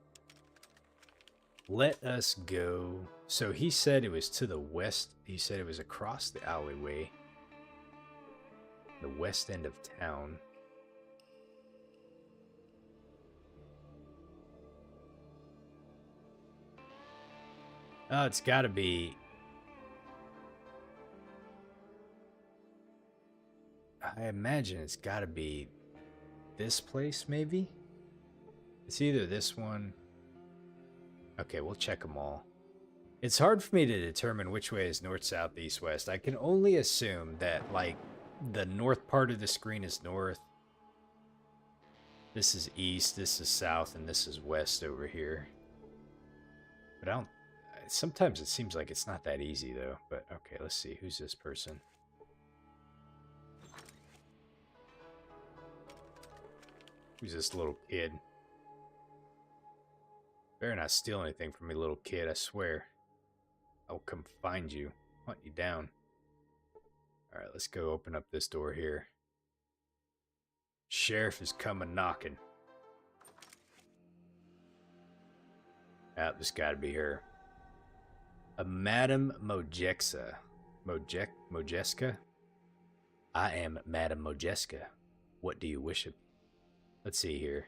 Let us go. So he said it was to the west. He said it was across the alleyway. The west end of town. Oh, it's got to be. I imagine it's got to be this place, maybe? It's either this one. Okay, we'll check them all. It's hard for me to determine which way is north, south, east, west. I can only assume that, like, the north part of the screen is north. This is east, this is south, and this is west over here. But I don't... Sometimes it seems like it's not that easy, though. But, okay, let's see. Who's this person? Who's this little kid? Better not steal anything from me, little kid, I swear. I'll come find you. Hunt you down. Alright, let's go open up this door here. Sheriff is coming knocking. Ah, this gotta be her. A Madame Mojeska. Mojeska? I am Madame Mojeska. What do you wish of? Let's see here.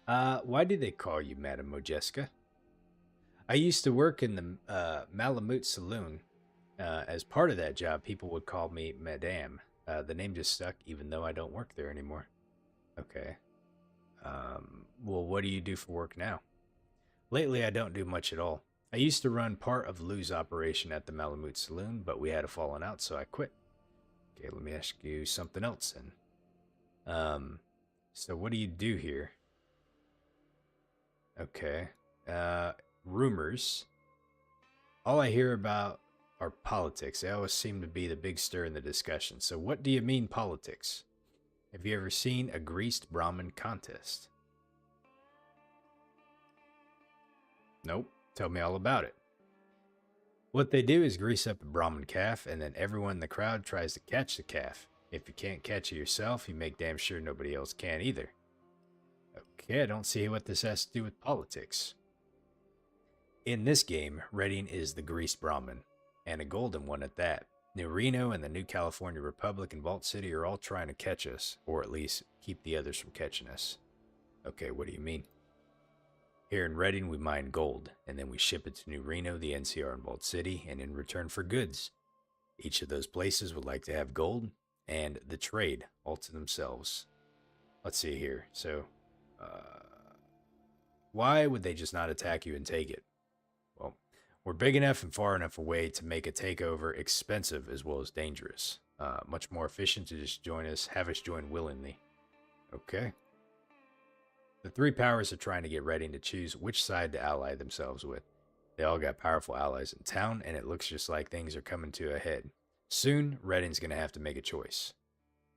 Why do they call you Madame Mojeska? I used to work in the Malamute Saloon. As part of that job, people would call me Madame. The name just stuck, even though I don't work there anymore. Okay. Well, what do you do for work now? Lately, I don't do much at all. I used to run part of Lou's operation at the Malamute Saloon, but we had a falling out, so I quit. Okay, let me ask you something else then. So what do you do here? Okay. Rumors. All I hear about are politics. They always seem to be the big stir in the discussion. So what do you mean politics? Have you ever seen a greased Brahmin contest? Nope. Tell me all about it. What they do is grease up a Brahmin calf, and then everyone in the crowd tries to catch the calf. If you can't catch it yourself, you make damn sure nobody else can either. Okay, I don't see what this has to do with politics. In this game, Redding is the greased Brahmin, and a golden one at that. New Reno and the New California Republic and Vault City are all trying to catch us, or at least keep the others from catching us. Okay, what do you mean? Here in Redding, we mine gold, and then we ship it to New Reno, the NCR, and Vault City, and in return for goods. Each of those places would like to have gold, and the trade all to themselves. Let's see here. So, Why would they just not attack you and take it? Well, we're big enough and far enough away to make a takeover expensive as well as dangerous. Much more efficient to just join us, have us join willingly. Okay. The three powers are trying to get ready to choose which side to ally themselves with. They all got powerful allies in town, and it looks just like things are coming to a head. Soon, Redding's going to have to make a choice.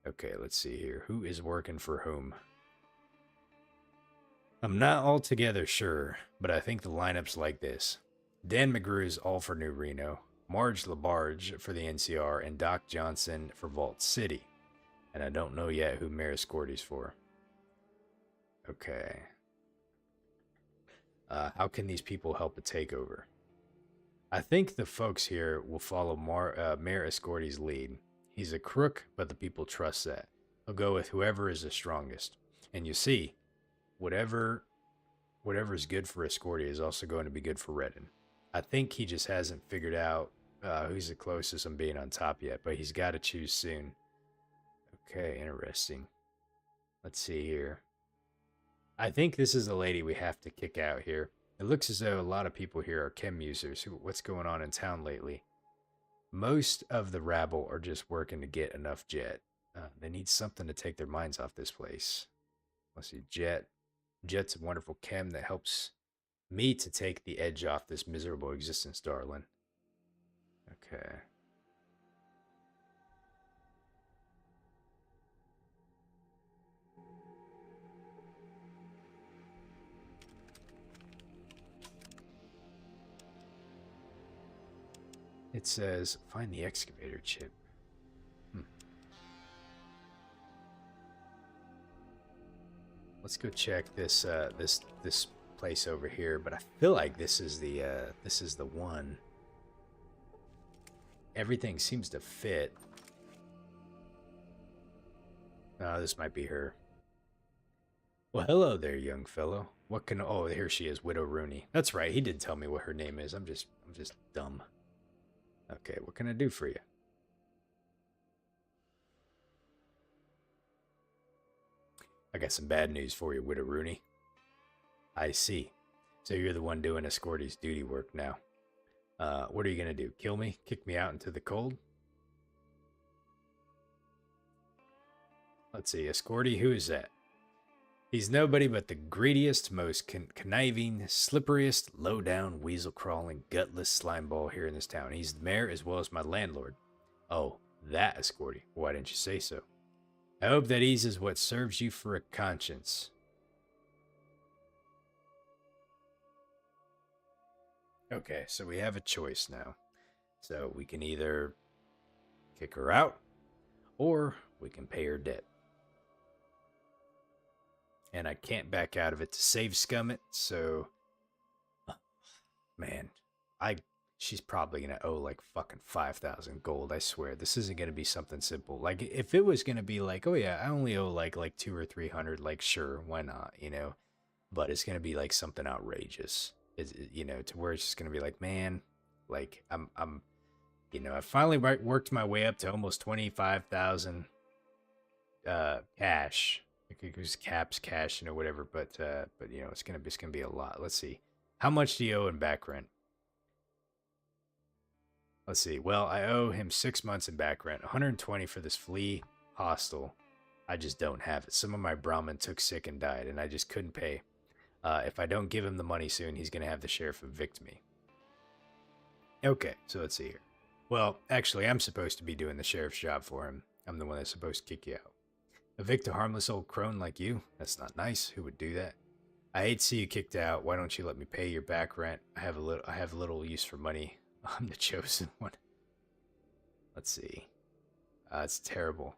Okay, let's see here. Who is working for whom? I'm not altogether sure, but I think the lineup's like this. Dan McGrew is all for New Reno, Marge LaBarge for the NCR, and Doc Johnson for Vault City. And I don't know yet who Mayor Scorty's for. Okay. How can these people help a takeover? I think the folks here will follow Mayor Escorti's lead. He's a crook, but the people trust that. He'll go with whoever is the strongest. And you see, whatever is good for Escorti is also going to be good for Redden. I think he just hasn't figured out who's the closest on being on top yet, but he's got to choose soon. Okay, interesting. Let's see here. I think this is the lady we have to kick out here. It looks as though a lot of people here are chem users. What's going on in town lately? Most of the rabble are just working to get enough jet. They need something to take their minds off this place. Let's see, jet. Jet's a wonderful chem that helps me to take the edge off this miserable existence, darling. Okay. It says, find the excavator chip. Let's go check this this place over here, but I feel like this is the one. Everything seems to fit. Oh, this might be her. Well, hello there, young fellow. What can... Oh, here she is, Widow Rooney. That's right, he did tell me what her name is. I'm just dumb. Okay, what can I do for you? I got some bad news for you, Widow Rooney. I see. So you're the one doing Escorti's duty work now. What are you gonna do? Kill me? Kick me out into the cold? Let's see, Escorti, who is that? He's nobody but the greediest, most conniving, slipperiest, low-down, weasel-crawling, gutless slimeball here in this town. He's the mayor as well as my landlord. Oh, that Escorti. Why didn't you say so? I hope that eases what serves you for a conscience. Okay, so we have a choice now. So we can either kick her out, or we can pay her debt. And I can't back out of it to save Scummit, so... Man, she's probably going to owe like fucking 5,000 gold, I swear. This isn't going to be something simple. Like, if it was going to be like, oh yeah, I only owe like 200 or 300, like, sure, why not, you know? But it's going to be like something outrageous, you know, to where it's just going to be like, man, like, I'm, you know, I finally worked my way up to almost 25,000 cash. It was cash, you know, whatever, but you know, it's gonna be a lot. Let's see. How much do you owe in back rent? Let's see. Well, I owe him 6 months in back rent, 120 for this flea hostel. I just don't have it. Some of my Brahmin took sick and died, and I just couldn't pay. If I don't give him the money soon, he's gonna have the sheriff evict me. Okay, so let's see here. Well, actually, I'm supposed to be doing the sheriff's job for him. I'm the one that's supposed to kick you out. Evict a harmless old crone like you? That's not nice. Who would do that? I hate to see you kicked out. Why don't you let me pay your back rent? I have little use for money. I'm the chosen one. Let's see. It's terrible.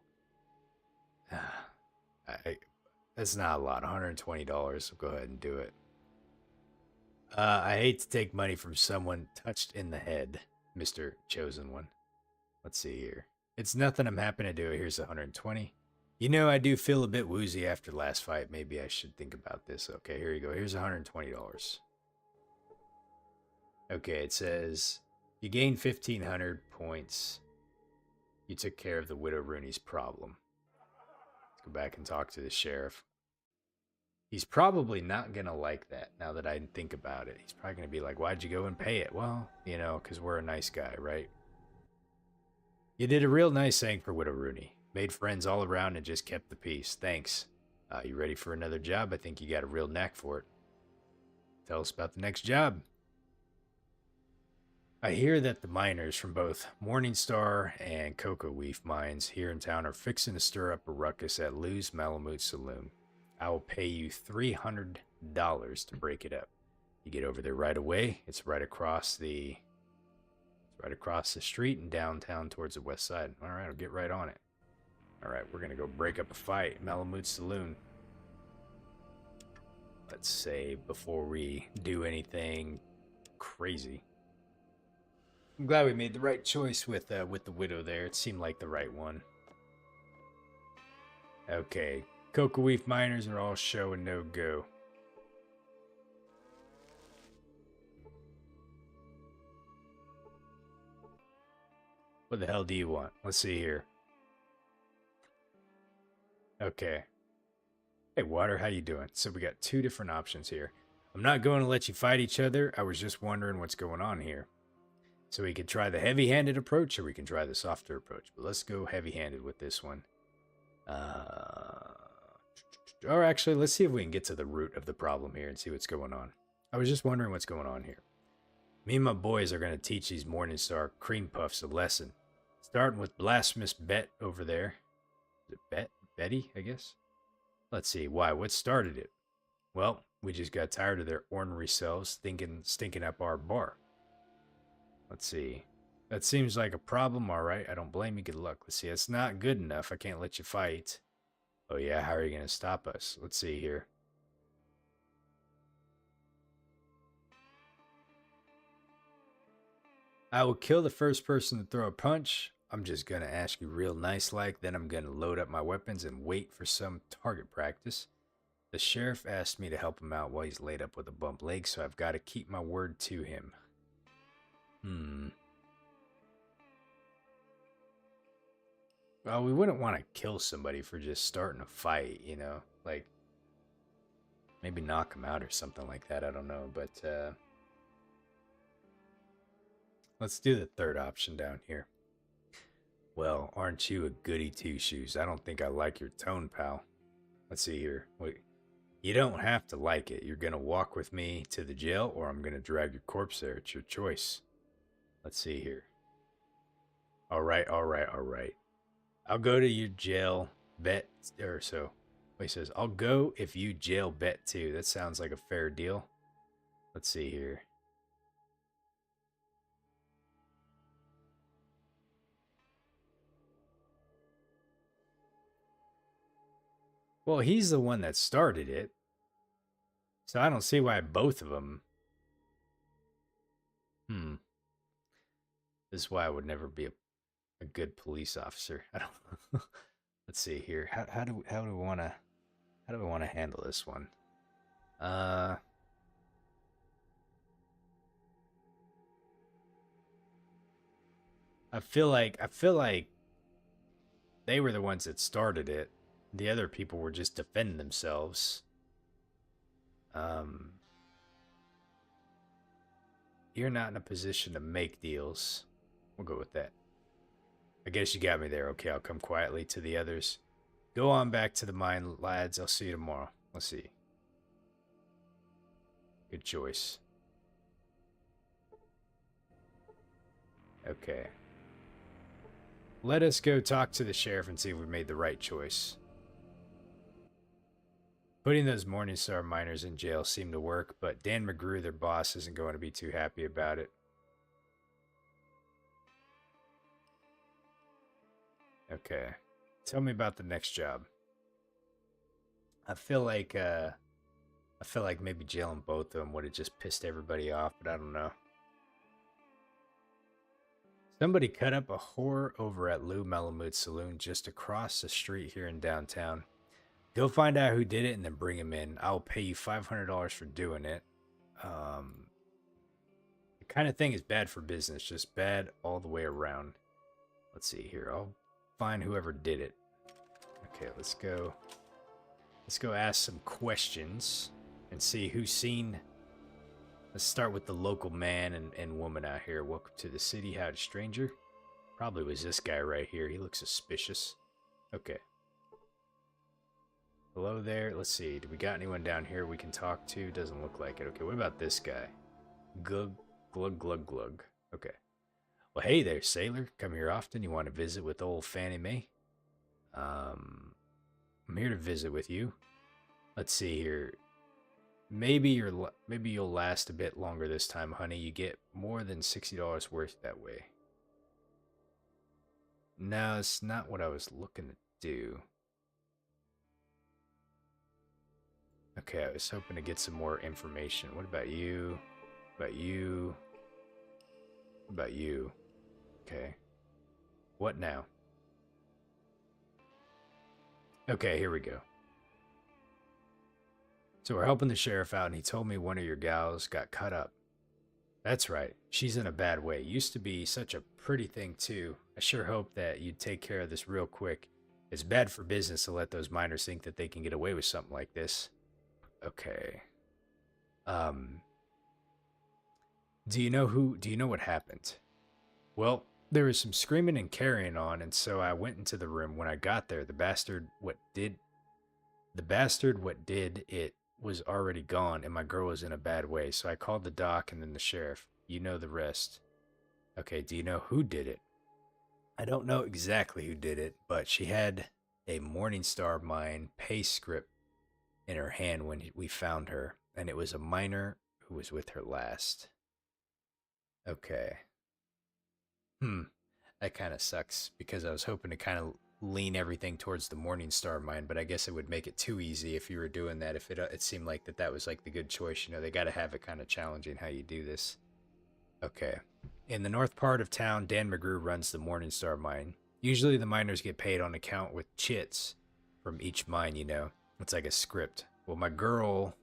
That's not a lot. $120. So go ahead and do it. I hate to take money from someone touched in the head, Mr. Chosen One. Let's see here. It's nothing I'm happy to do. Here's 120. You know, I do feel a bit woozy after last fight. Maybe I should think about this. Okay, here you go. Here's $120. Okay, it says you gain 1,500 points. You took care of the Widow Rooney's problem. Let's go back and talk to the sheriff. He's probably not going to like that now that I think about it. He's probably going to be like, why'd you go and pay it? Well, you know, because we're a nice guy, right? You did a real nice thing for Widow Rooney. Made friends all around and just kept the peace. Thanks. You ready for another job? I think you got a real knack for it. Tell us about the next job. I hear that the miners from both Morningstar and Cocoa Leaf mines here in town are fixing to stir up a ruckus at Lou's Malamute Saloon. I will pay you $300 to break it up. You get over there right away. It's right across the street in downtown towards the west side. All right, I'll get right on it. All right, we're gonna go break up a fight. Malamute Saloon. Let's say before we do anything crazy. I'm glad we made the right choice with the widow there. It seemed like the right one. Okay, Cocoa Leaf miners are all show and no go. What the hell do you want? Let's see here. Okay. Hey, Water, how you doing? So we got two different options here. I'm not going to let you fight each other. I was just wondering what's going on here. So we can try the heavy-handed approach, or we can try the softer approach. But let's go heavy-handed with this one. Or actually, let's see if we can get to the root of the problem here and see what's going on. I was just wondering what's going on here. Me and my boys are going to teach these Morningstar cream puffs a lesson. Starting with Blasphemous Bet over there. Is it Betty, I guess? Let's see. Why? What started it? Well, we just got tired of their ornery selves stinking up our bar. Let's see. That seems like a problem, all right. I don't blame you. Good luck. Let's see. It's not good enough. I can't let you fight. Oh, yeah. How are you going to stop us? Let's see here. I will kill the first person to throw a punch. I'm just going to ask you real nice like. Then I'm going to load up my weapons and wait for some target practice. The sheriff asked me to help him out while he's laid up with a bump leg, so I've got to keep my word to him. Well, we wouldn't want to kill somebody for just starting a fight, you know? Like, maybe knock him out or something like that. I don't know, but let's do the third option down here. Well, aren't you a goody two-shoes? I don't think I like your tone, pal. Let's see here. Wait. You don't have to like it. You're going to walk with me to the jail, or I'm going to drag your corpse there. It's your choice. Let's see here. All right. I'll go to your jail bet, or so. He says, I'll go if you jail bet too. That sounds like a fair deal. Let's see here. Well, he's the one that started it. So I don't see why both of them. This is why I would never be a good police officer. I don't. Let's see here. How do we want to handle this one? I feel like they were the ones that started it. The other people were just defending themselves. You're not in a position to make deals. We'll go with that. I guess you got me there. Okay, I'll come quietly to the others. Go on back to the mine, lads. I'll see you tomorrow. Let's see. Good choice. Okay. Let us go talk to the sheriff and see if we made the right choice. Putting those Morningstar miners in jail seemed to work, but Dan McGrew, their boss, isn't going to be too happy about it. Okay. Tell me about the next job. I feel like maybe jailing both of them would have just pissed everybody off, but I don't know. Somebody cut up a whore over at Lou Malamute Saloon just across the street here in downtown. Go find out who did it and then bring him in. I'll pay you $500 for doing it. The kind of thing is bad for business, just bad all the way around. Let's see here. I'll find whoever did it. Okay, let's go. Let's go ask some questions and see who's seen. Let's start with the local man and woman out here. Welcome to the city. Howdy, stranger. Probably was this guy right here. He looks suspicious. Okay. Hello there. Let's see. Do we got anyone down here we can talk to? Doesn't look like it. Okay, what about this guy? Glug, glug, glug, glug. Okay. Well, hey there, sailor. Come here often. You want to visit with old Fannie Mae? I'm here to visit with you. Let's see here. Maybe you'll last a bit longer this time, honey. You get more than $60 worth that way. No, it's not what I was looking to do. Okay, I was hoping to get some more information. What about you? What about you? What about you? Okay. What now? Okay, here we go. So we're helping the sheriff out, and he told me one of your gals got cut up. That's right. She's in a bad way. Used to be such a pretty thing, too. I sure hope that you'd take care of this real quick. It's bad for business to let those miners think that they can get away with something like this. Okay. Do you know what happened? Well, there was some screaming and carrying on, and so I went into the room. When I got there, the bastard what did it was already gone, and my girl was in a bad way, so I called the doc and then the sheriff. You know the rest. Okay, do you know who did it? I don't know exactly who did it, but she had a Morningstar mine pay script in her hand when we found her, and it was a miner who was with her last. Okay. That kind of sucks, because I was hoping to kind of lean everything towards the Morningstar mine, but I guess it would make it too easy if you were doing that. If it seemed like that was like the good choice. You know, they got to have it kind of challenging how you do this. Okay. In the north part of town, Dan McGrew runs the Morningstar mine. Usually the miners get paid on account with chits from each mine, you know. It's like a script. Well, my girl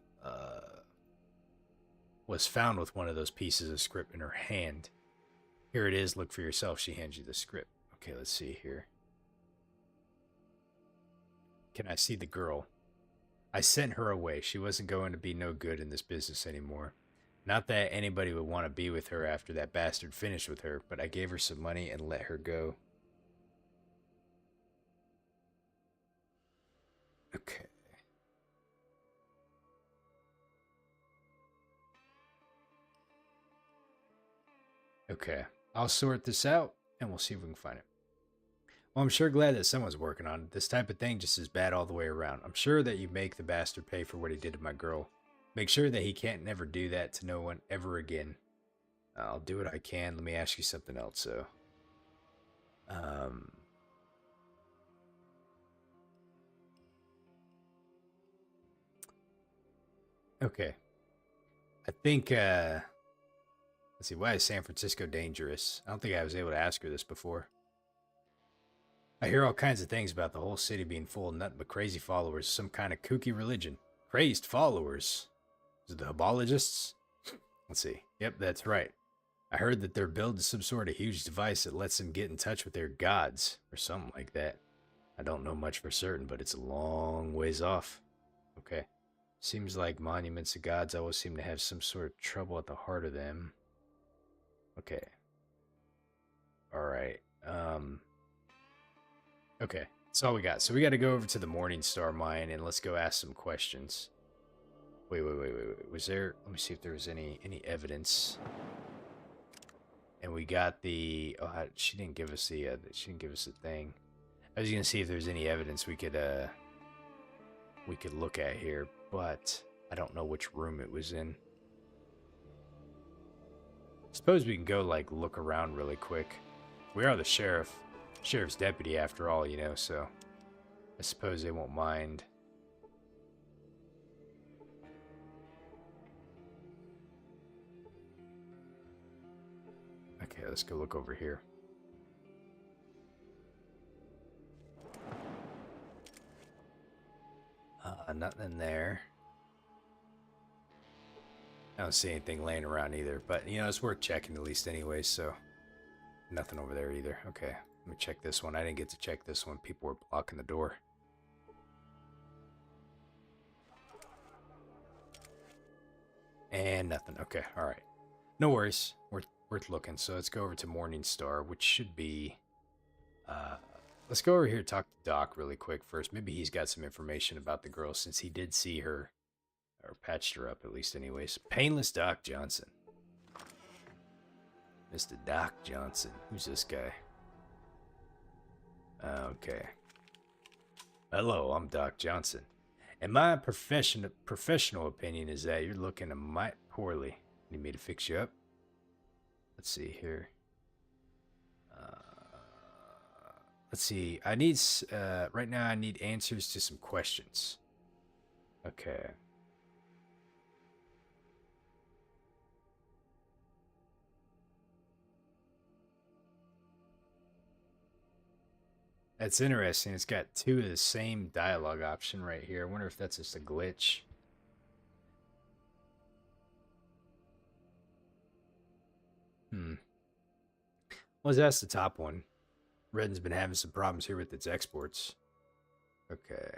was found with one of those pieces of script in her hand. Here it is. Look for yourself. She hands you the script. Okay, let's see here. Can I see the girl? I sent her away. She wasn't going to be no good in this business anymore. Not that anybody would want to be with her after that bastard finished with her, but I gave her some money and let her go. Okay. Okay. I'll sort this out, and we'll see if we can find it. Well, I'm sure glad that someone's working on it. This type of thing just is bad all the way around. I'm sure that you make the bastard pay for what he did to my girl. Make sure that he can't never do that to no one ever again. I'll do what I can. Let me ask you something else, though. Okay. I think, let's see, why is San Francisco dangerous? I don't think I was able to ask her this before. I hear all kinds of things about the whole city being full of nothing but crazy followers, some kind of kooky religion. Crazed followers? Is it the Hobologists? Let's see. Yep, that's right. I heard that they're building some sort of huge device that lets them get in touch with their gods, or something like that. I don't know much for certain, but it's a long ways off. Okay. Seems like monuments of gods always seem to have some sort of trouble at the heart of them. Okay. Alright. Okay, that's all we got. So we got to go over to the Morningstar mine and let's go ask some questions. Wait. Was there? Let me see if there was any evidence. And we got the. Oh, she didn't give us the. She didn't give us the thing. I was gonna see if there's any evidence we could look at here, but I don't know which room it was in. Suppose we can go like look around really quick. We are the sheriff's deputy after all, you know, so I suppose they won't mind. Okay, let's go look over here. Nothing in there. I don't see anything laying around either, but you know, it's worth checking at least anyway, so nothing over there either. Okay, let me check this one. I didn't get to check this one. People were blocking the door. And nothing. Okay, all right. No worries. Worth looking. So let's go over to Morningstar, which should be. Uh, let's go over here and talk to Doc really quick first. Maybe he's got some information about the girl since he did see her, or patched her up at least, anyways. Painless Doc Johnson. Mr. Doc Johnson. Who's this guy? Okay. Hello, I'm Doc Johnson. And my professional opinion is that you're looking a mite poorly. Need me to fix you up? Let's see here. Let's see. I need, right now I need answers to some questions. Okay. That's interesting. It's got two of the same dialogue option right here. I wonder if that's just a glitch. Well, that's the top one. Redden's been having some problems here with its exports. Okay.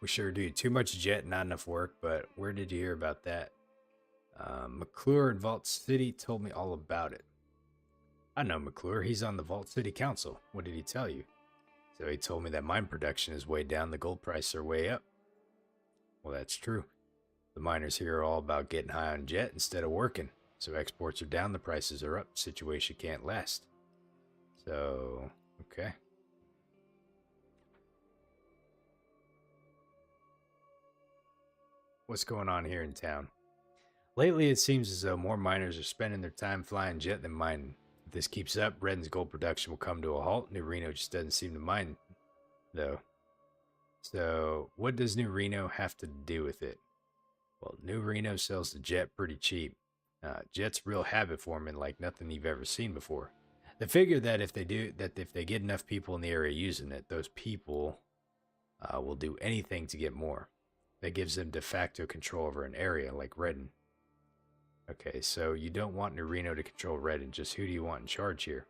We sure do. Too much jet, not enough work, but where did you hear about that? McClure in Vault City told me all about it. I know McClure. He's on the Vault City Council. What did he tell you? So he told me that mine production is way down, the gold prices are way up. Well, that's true. The miners here are all about getting high on jet instead of working. So exports are down, the prices are up, situation can't last. So, okay. What's going on here in town? Lately, it seems as though more miners are spending their time flying jet than mining. If this keeps up, Redden's gold production will come to a halt. New Reno just doesn't seem to mind, though. So, what does New Reno have to do with it? Well, New Reno sells the jet pretty cheap. Jet's real habit forming like nothing you've ever seen before. They figure that if they get enough people in the area using it, those people will do anything to get more. That gives them de facto control over an area like Redden. Okay, so you don't want New Reno to control Redden, just who do you want in charge here?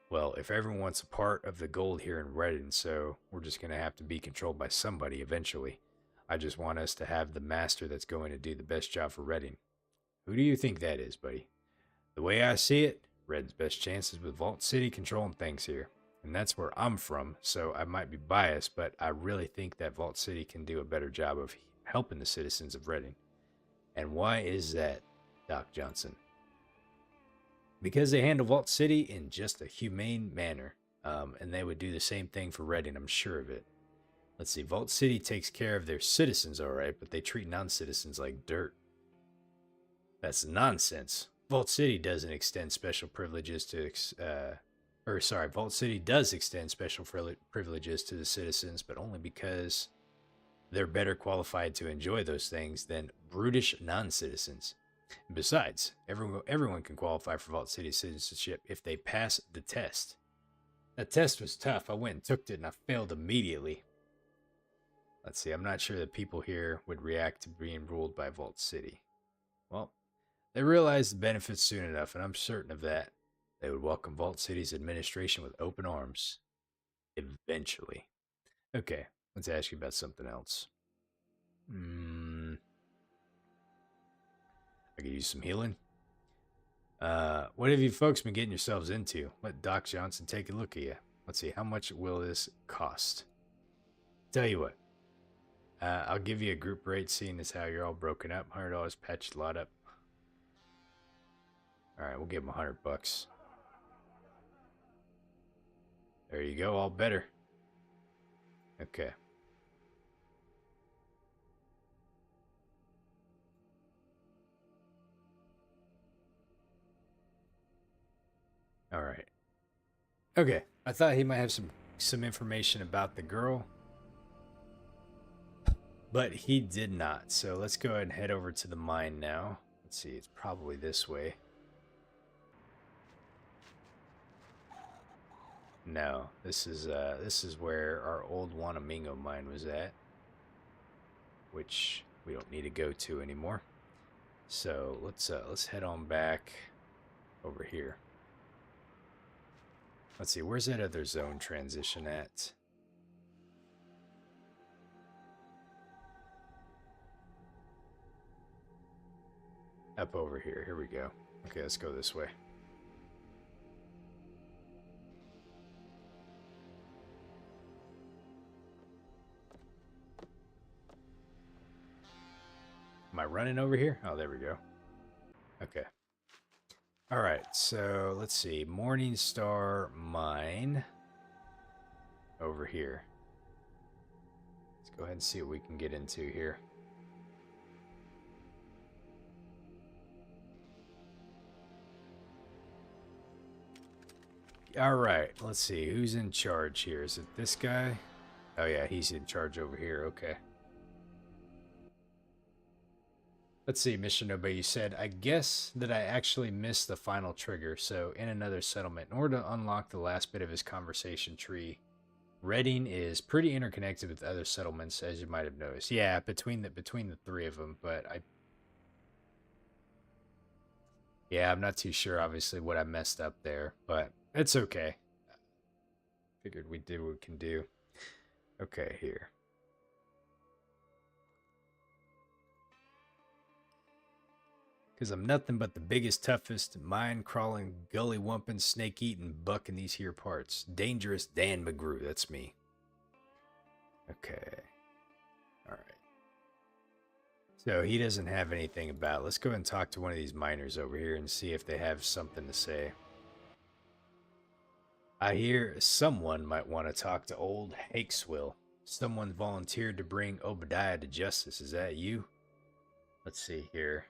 Well, if everyone wants a part of the gold here in Redden, so we're just going to have to be controlled by somebody eventually. I just want us to have the master that's going to do the best job for Redden. Who do you think that is, buddy? The way I see it, Redden's best chances with Vault City controlling things here. And that's where I'm from, so I might be biased, but I really think that Vault City can do a better job of helping the citizens of Redden. And why is that, Doc Johnson? Because they handle Vault City in just a humane manner, and they would do the same thing for Redden, I'm sure of it. Let's see, Vault City takes care of their citizens all right, but they treat non-citizens like dirt. That's nonsense. Vault City doesn't extend special privileges to, Vault City does extend special privileges to the citizens, but only because they're better qualified to enjoy those things than brutish non-citizens. Besides, everyone can qualify for Vault City citizenship if they pass the test. That test was tough. I went and took it and I failed immediately. Let's see, I'm not sure that people here would react to being ruled by Vault City. Well, they realize the benefits soon enough, and I'm certain of that. They would welcome Vault City's administration with open arms. Eventually. Okay, let's ask you about something else. I could use some healing. What have you folks been getting yourselves into? Let Doc Johnson take a look at you. Let's see, how much will this cost? Tell you what, I'll give you a group rate, seeing as how you're all broken up. $100, patch a lot up. All right, we'll give them $100. There you go, all better. Okay. All right. Okay, I thought he might have some information about the girl, but he did not. So let's go ahead and head over to the mine now. Let's see, it's probably this way. No, this is where our old Wanamingo mine was at, which we don't need to go to anymore. So let's head on back over here. Let's see, where's that other zone transition at? Up over here. Here we go. Okay, let's go this way. Am I running over here? Oh, there we go. Okay. All right, so let's see. Morningstar Mine over here. Let's go ahead and see what we can get into here. All right, let's see. Who's in charge here? Is it this guy? Oh, yeah, he's in charge over here. Okay. Let's see, Mr. Nobe, you said, I guess that I actually missed the final trigger. So, in another settlement, in order to unlock the last bit of his conversation tree, Redding is pretty interconnected with other settlements, as you might have noticed. Yeah, between the three of them, but yeah, I'm not too sure, obviously, what I messed up there, but it's okay. Figured we did what we can do. Okay, here. Because I'm nothing but the biggest, toughest, mind-crawling, gully-wumping, snake-eating buck in these here parts. Dangerous Dan McGrew, that's me. Okay. Alright. So he doesn't have anything about it. Let's go and talk to one of these miners over here and see if they have something to say. I hear someone might want to talk to old Hakeswill. Someone volunteered to bring Obadiah to justice. Is that you? Let's see here.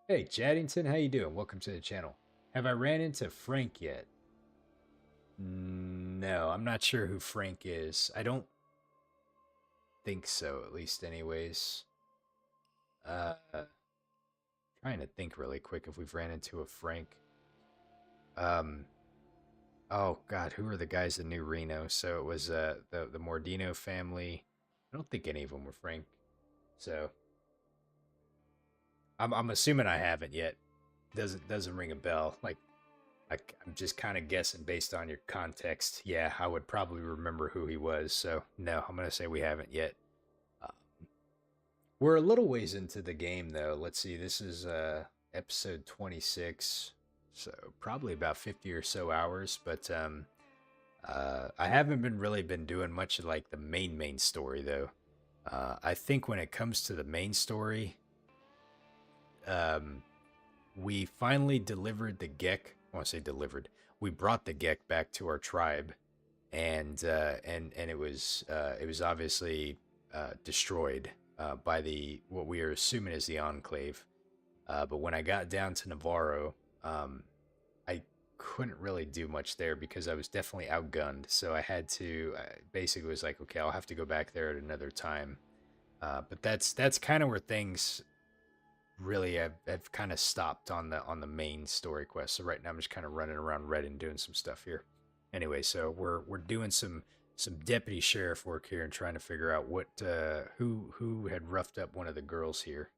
Hey, Chaddington, how you doing? Welcome to the channel. Have I ran into Frank yet? No, I'm not sure who Frank is. I don't think so, at least anyways. Trying to think really quick if we've ran into a Frank. Oh god, who are the guys in New Reno? So it was the Mordino family. I don't think any of them were Frank. So I'm assuming I haven't yet. Doesn't ring a bell. Like I'm just kind of guessing based on your context. Yeah, I would probably remember who he was. So no, I'm gonna say we haven't yet. We're a little ways into the game though. Let's see. This is episode 26, so probably about 50 or so hours. But I haven't been doing much of like the main story though. I think when it comes to the main story, we finally delivered the Gek. I want to say delivered. We brought the Gek back to our tribe, and it was obviously destroyed by what we are assuming is the Enclave. But when I got down to Navarro, I couldn't really do much there because I was definitely outgunned. So I had to basically was like, okay, I'll have to go back there at another time. But that's kind of where things really have kind of stopped on the main story quest. So right now I'm just kind of running around Redding doing some stuff here. Anyway, so we're doing some deputy sheriff work here and trying to figure out what who had roughed up one of the girls here.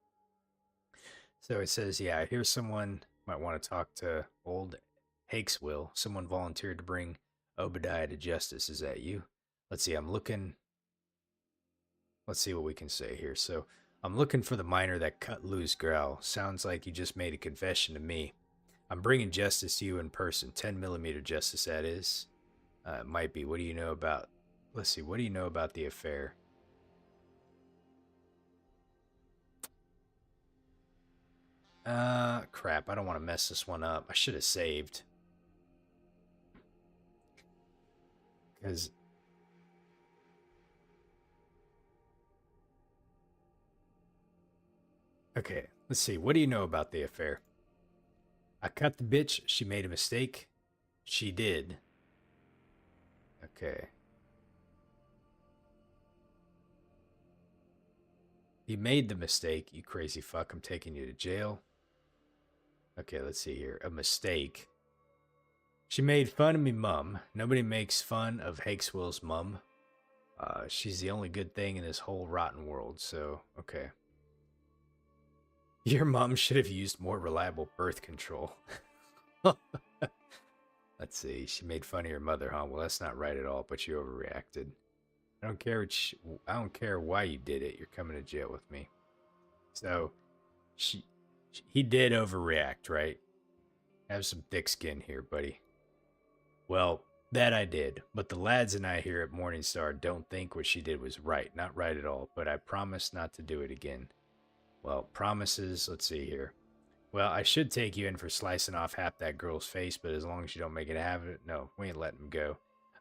So it says, yeah, I hear someone might want to talk to old Hakeswill. Someone volunteered to bring Obadiah to justice. Is that you? Let's see, I'm looking. Let's see what we can say here. So I'm looking for the miner that cut loose Growl. Sounds like you just made a confession to me. I'm bringing justice to you in person. 10mm justice, that is. It might be. What do you know about... Let's see. What do you know about the affair? Crap. I don't want to mess this one up. I should have saved. Because... Okay, let's see. What do you know about the affair? I cut the bitch. She made a mistake. She did. Okay. You made the mistake, you crazy fuck. I'm taking you to jail. Okay, let's see here. A mistake. She made fun of me mum. Nobody makes fun of Hakeswill's mum. She's the only good thing in this whole rotten world, so, okay. Your mom should have used more reliable birth control. Let's see. She made fun of your mother, huh? Well, that's not right at all, but you overreacted. I don't care I don't care why you did it. You're coming to jail with me. So, he did overreact, right? Have some thick skin here, buddy. Well, that I did, but the lads and I here at Morningstar don't think what she did was right. Not right at all, but I promise not to do it again. Well, promises, let's see here. Well, I should take you in for slicing off half that girl's face, but as long as you don't make it habit, no, we ain't letting him go.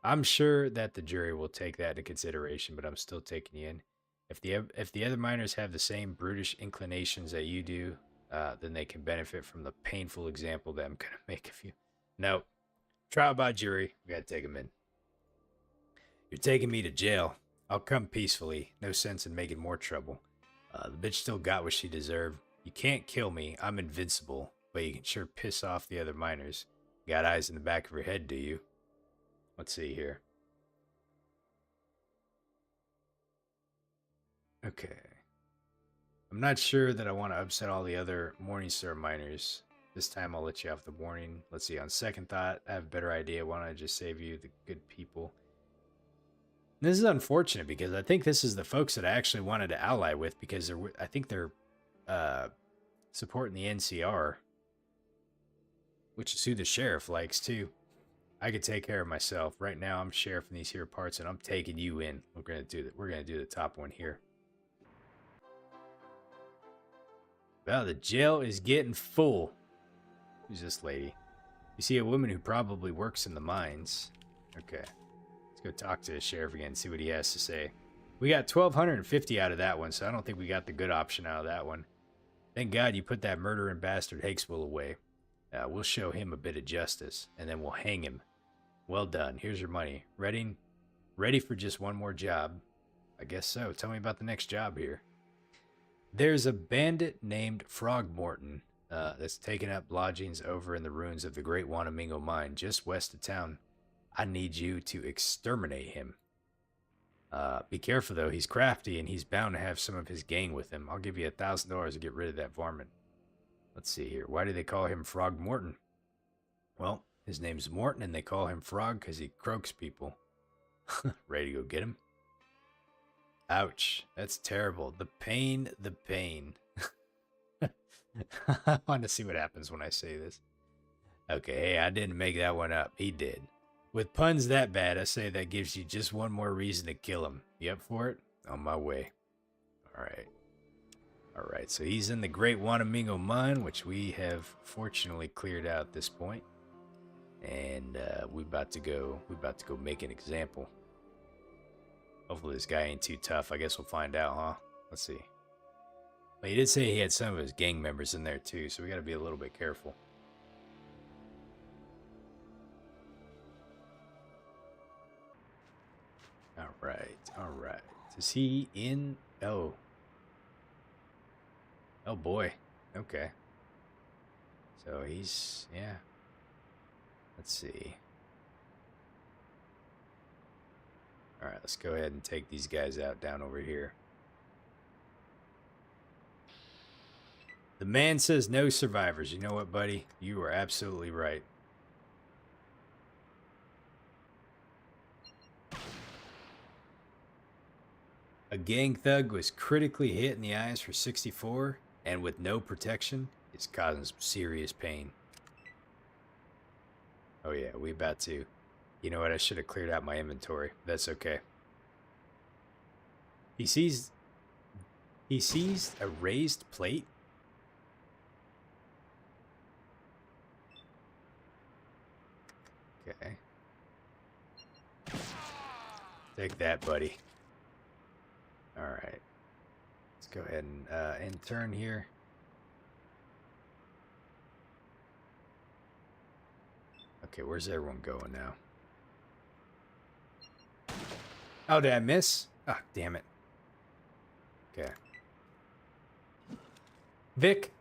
I'm sure that the jury will take that into consideration, but I'm still taking you in. If the other miners have the same brutish inclinations that you do, then they can benefit from the painful example that I'm gonna make of you. No, trial by jury. We gotta take him in. You're taking me to jail. I'll come peacefully. No sense in making more trouble. The bitch still got what she deserved. You can't kill me. I'm invincible, but you can sure piss off the other miners. Got eyes in the back of your head, do you? Let's see here. Okay. I'm not sure that I want to upset all the other Morningstar miners. This time I'll let you off the warning. Let's see, on second thought, I have a better idea. Why don't I just save you the good people? This is unfortunate because I think this is the folks that I actually wanted to ally with because I think they're supporting the NCR, which is who the sheriff likes too. I could take care of myself. Right now I'm sheriff in these here parts and I'm taking you in. We're gonna do the top one here. Well, the jail is getting full. Who's this lady? You see a woman who probably works in the mines. Okay. Let's go talk to the sheriff again and see what he has to say. We got 1,250 out of that one, so I don't think we got the good option out of that one. Thank God you put that murdering bastard Hakeswill away. We'll show him a bit of justice, and then we'll hang him. Well done. Here's your money. Ready for just one more job? I guess so. Tell me about the next job here. There's a bandit named Frogmorton that's taken up lodgings over in the ruins of the Great Wanamingo Mine just west of town. I need you to exterminate him. Be careful, though. He's crafty, and he's bound to have some of his gang with him. I'll give you $1,000 to get rid of that varmint. Let's see here. Why do they call him Frogmorton? Well, his name's Morton, and they call him Frog because he croaks people. Ready to go get him? Ouch. That's terrible. The pain, the pain. I want to see what happens when I say this. Okay, hey, I didn't make that one up. He did. With puns that bad, I say that gives you just one more reason to kill him. You up for it? On my way. Alright. Alright, so he's in the Great Wanamingo Mine, which we have fortunately cleared out at this point. And we about to go make an example. Hopefully this guy ain't too tough. I guess we'll find out, huh? Let's see. But he did say he had some of his gang members in there too, so we gotta be a little bit careful. Alright. Is he in? Oh. Oh boy. Okay. So he's, yeah. Let's see. Alright, let's go ahead and take these guys out down over here. The man says no survivors. You know what, buddy? You are absolutely right. A gang thug was critically hit in the eyes for 64, and with no protection, is causing some serious pain. Oh yeah, we about to. You know what? I should have cleared out my inventory. That's okay. He sees a raised plate. Okay. Take that, buddy. All right. Let's go ahead and turn here. Okay, where's everyone going now? Oh, did I miss? Ah, oh, damn it. Okay. Vic.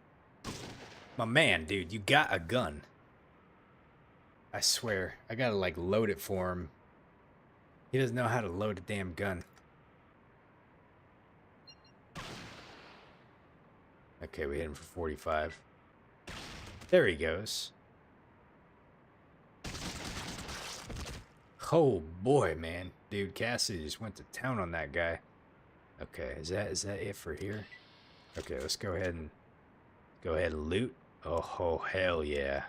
My man, dude, you got a gun. I swear. I gotta, like, load it for him. He doesn't know how to load a damn gun. Okay, we hit him for 45. There he goes. Oh boy, man. Dude, Cassidy just went to town on that guy. Okay, is that it for here? Okay, let's go ahead and loot. Oh hell yeah.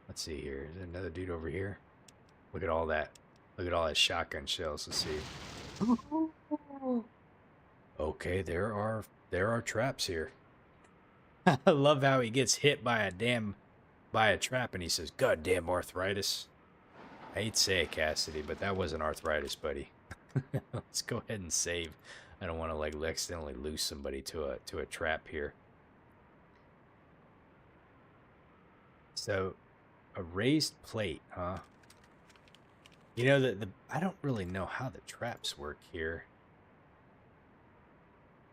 Let's see here. Is there another dude over here? Look at all that. Look at all that shotgun shells. Let's see. Okay, there are traps here. I love how he gets hit by a trap and he says, "God damn arthritis." I hate to say it, Cassidy, but that wasn't arthritis, buddy. Let's go ahead and save. I don't want to like accidentally lose somebody to a trap here. So, a raised plate, huh? You know the I don't really know how the traps work here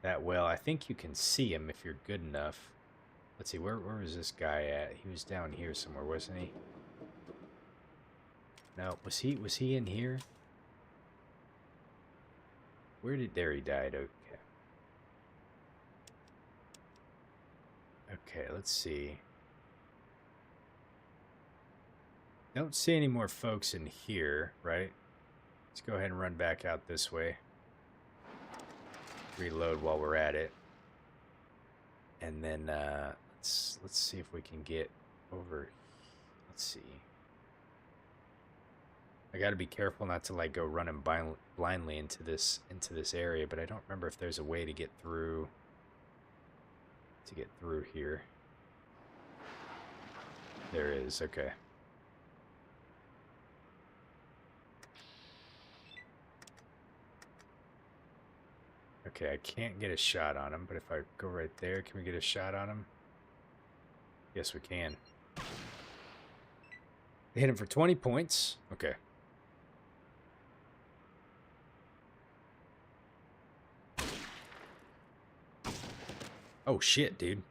that well. I think you can see him if you're good enough. Let's see, where was this guy at? He was down here somewhere, wasn't he? No, was he in here? There he died, okay. Okay, let's see. Don't see any more folks in here, right? Let's go ahead and run back out this way. Reload while we're at it. And then let's see if we can get over. Let's see. I got to be careful not to like go running blindly into this area, but I don't remember if there's a way to get through here. There is. Okay. Okay, I can't get a shot on him, but if I go right there, can we get a shot on him? Yes, we can. Hit him for 20 points. Okay. Oh, shit, dude.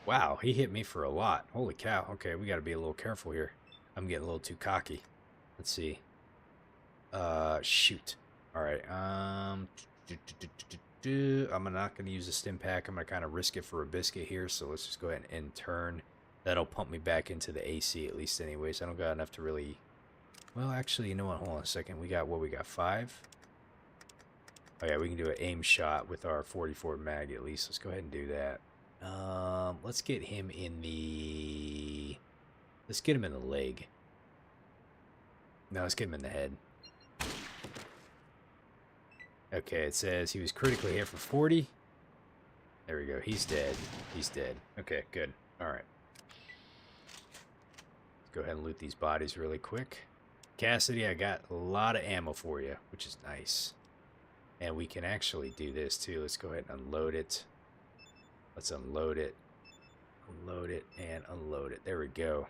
Wow, he hit me for a lot. Holy cow. Okay, we got to be a little careful here. I'm getting a little too cocky. Let's see. Shoot. All right. I'm not going to use a stim pack. I'm going to kind of risk it for a biscuit here. So let's just go ahead and turn. That'll pump me back into the AC at least anyways. I don't got enough to really... Well, actually, you know what? Hold on a second. We got 5? Oh, yeah, we can do an aim shot with our 44 mag at least. Let's go ahead and do that. Let's get him in the... Let's get him in the leg. No, let's get him in the head. Okay, it says he was critically hit for 40. There we go. He's dead. He's dead. Okay, good. All right. Let's go ahead and loot these bodies really quick. Cassidy, I got a lot of ammo for you, which is nice. And we can actually do this too. Let's go ahead and unload it. Let's unload it. Unload it and unload it. There we go.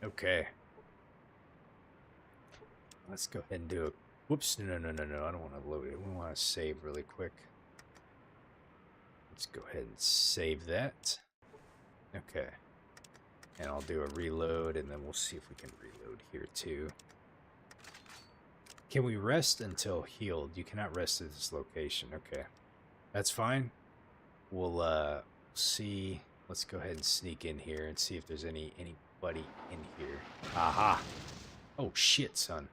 Okay. Let's go ahead and do a... Whoops. No. I don't want to load it. We want to save really quick. Let's go ahead and save that. Okay. And I'll do a reload, and then we'll see if we can reload here too. Can we rest until healed? You cannot rest at this location. Okay. That's fine. We'll see. Let's go ahead and sneak in here and see if there's anybody in here. Aha! Oh shit, son.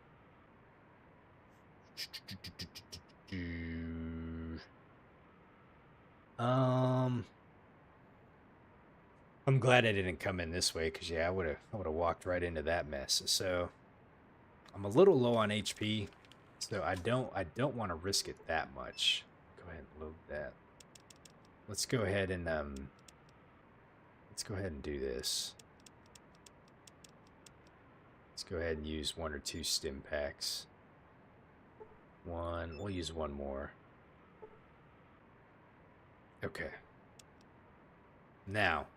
I'm glad I didn't come in this way, because yeah, I would have walked right into that mess. So I'm a little low on HP, so I don't want to risk it that much. Go ahead and load that. Let's go ahead and do this. Let's go ahead and use 1 or 2 stim packs. We'll use 1 more. Okay. Now,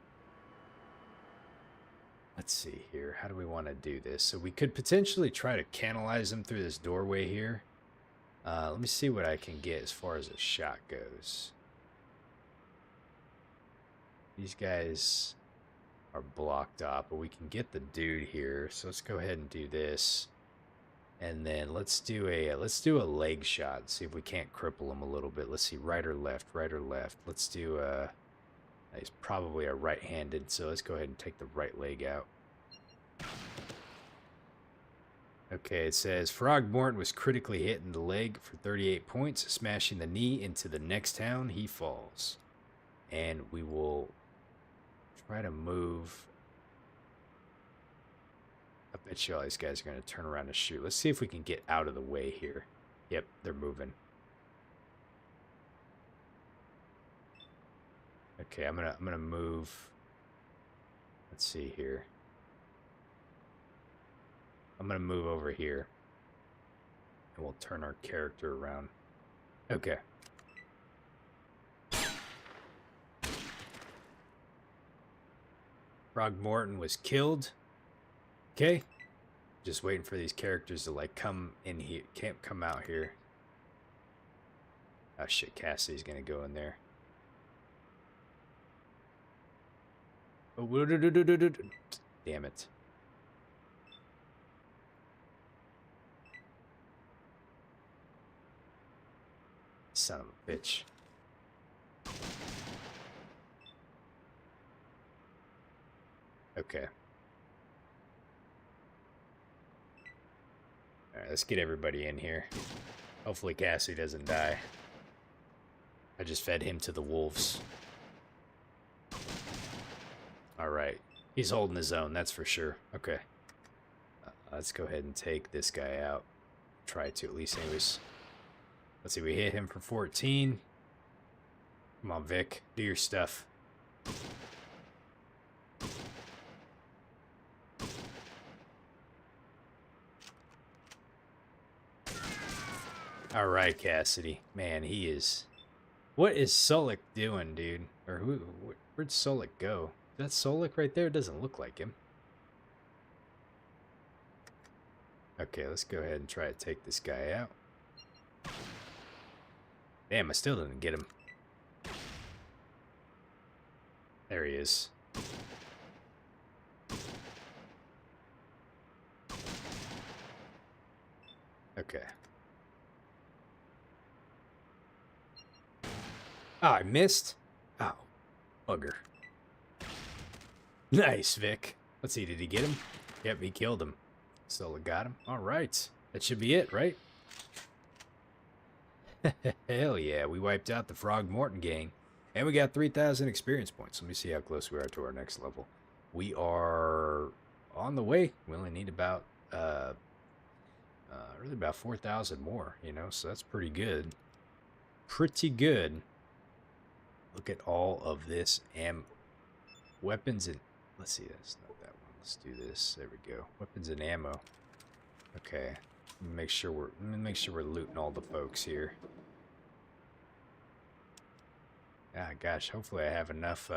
let's see here. How do we want to do this? So we could potentially try to canalize them through this doorway here. Let me see what I can get as far as a shot goes. These guys are blocked off, but we can get the dude here. So let's go ahead and do this. And then let's do a leg shot. See if we can't cripple him a little bit. Let's see, right or left, right or left. Let's do he's probably a right-handed, so let's go ahead and take the right leg out. Okay, it says Frogmorton was critically hit in the leg for 38 points, smashing the knee into the next town he falls. And we will try to move. I bet you all these guys are going to turn around and shoot. Let's see if we can get out of the way here. Yep, they're moving. Okay, I'm gonna move. Let's see here. I'm gonna move over here, and we'll turn our character around. Okay. Frogmorton was killed. Okay. Just waiting for these characters to like come in here. Can't come out here. Oh shit, Cassidy's gonna go in there. Oh, damn it. Son of a bitch. Okay. Alright, let's get everybody in here. Hopefully Cassidy doesn't die. I just fed him to the wolves. Alright. He's holding his own, that's for sure. Okay. Let's go ahead and take this guy out. Try to, at least anyways. Let's see, we hit him for 14. Come on, Vic. Do your stuff. Alright, Cassidy. Man, he is... What is Solik doing, dude? Or where'd Solik go? Is that Solik right there? It doesn't look like him. Okay, let's go ahead and try to take this guy out. Damn, I still didn't get him. There he is. Okay. Oh, I missed? Oh, bugger. Nice, Vic. Let's see, did he get him? Yep, he killed him. Still got him. All right. That should be it, right? Hell yeah, we wiped out the Frogmorton gang. And we got 3,000 experience points. Let me see how close we are to our next level. We are on the way. We only need about, really about 4,000 more, you know, so that's pretty good. Pretty good. Look at all of this weapons and, let's see, that's not that one. Let's do this. There we go. Weapons and ammo. Okay. Let me make sure we're looting all the folks here. Ah, gosh, hopefully I have enough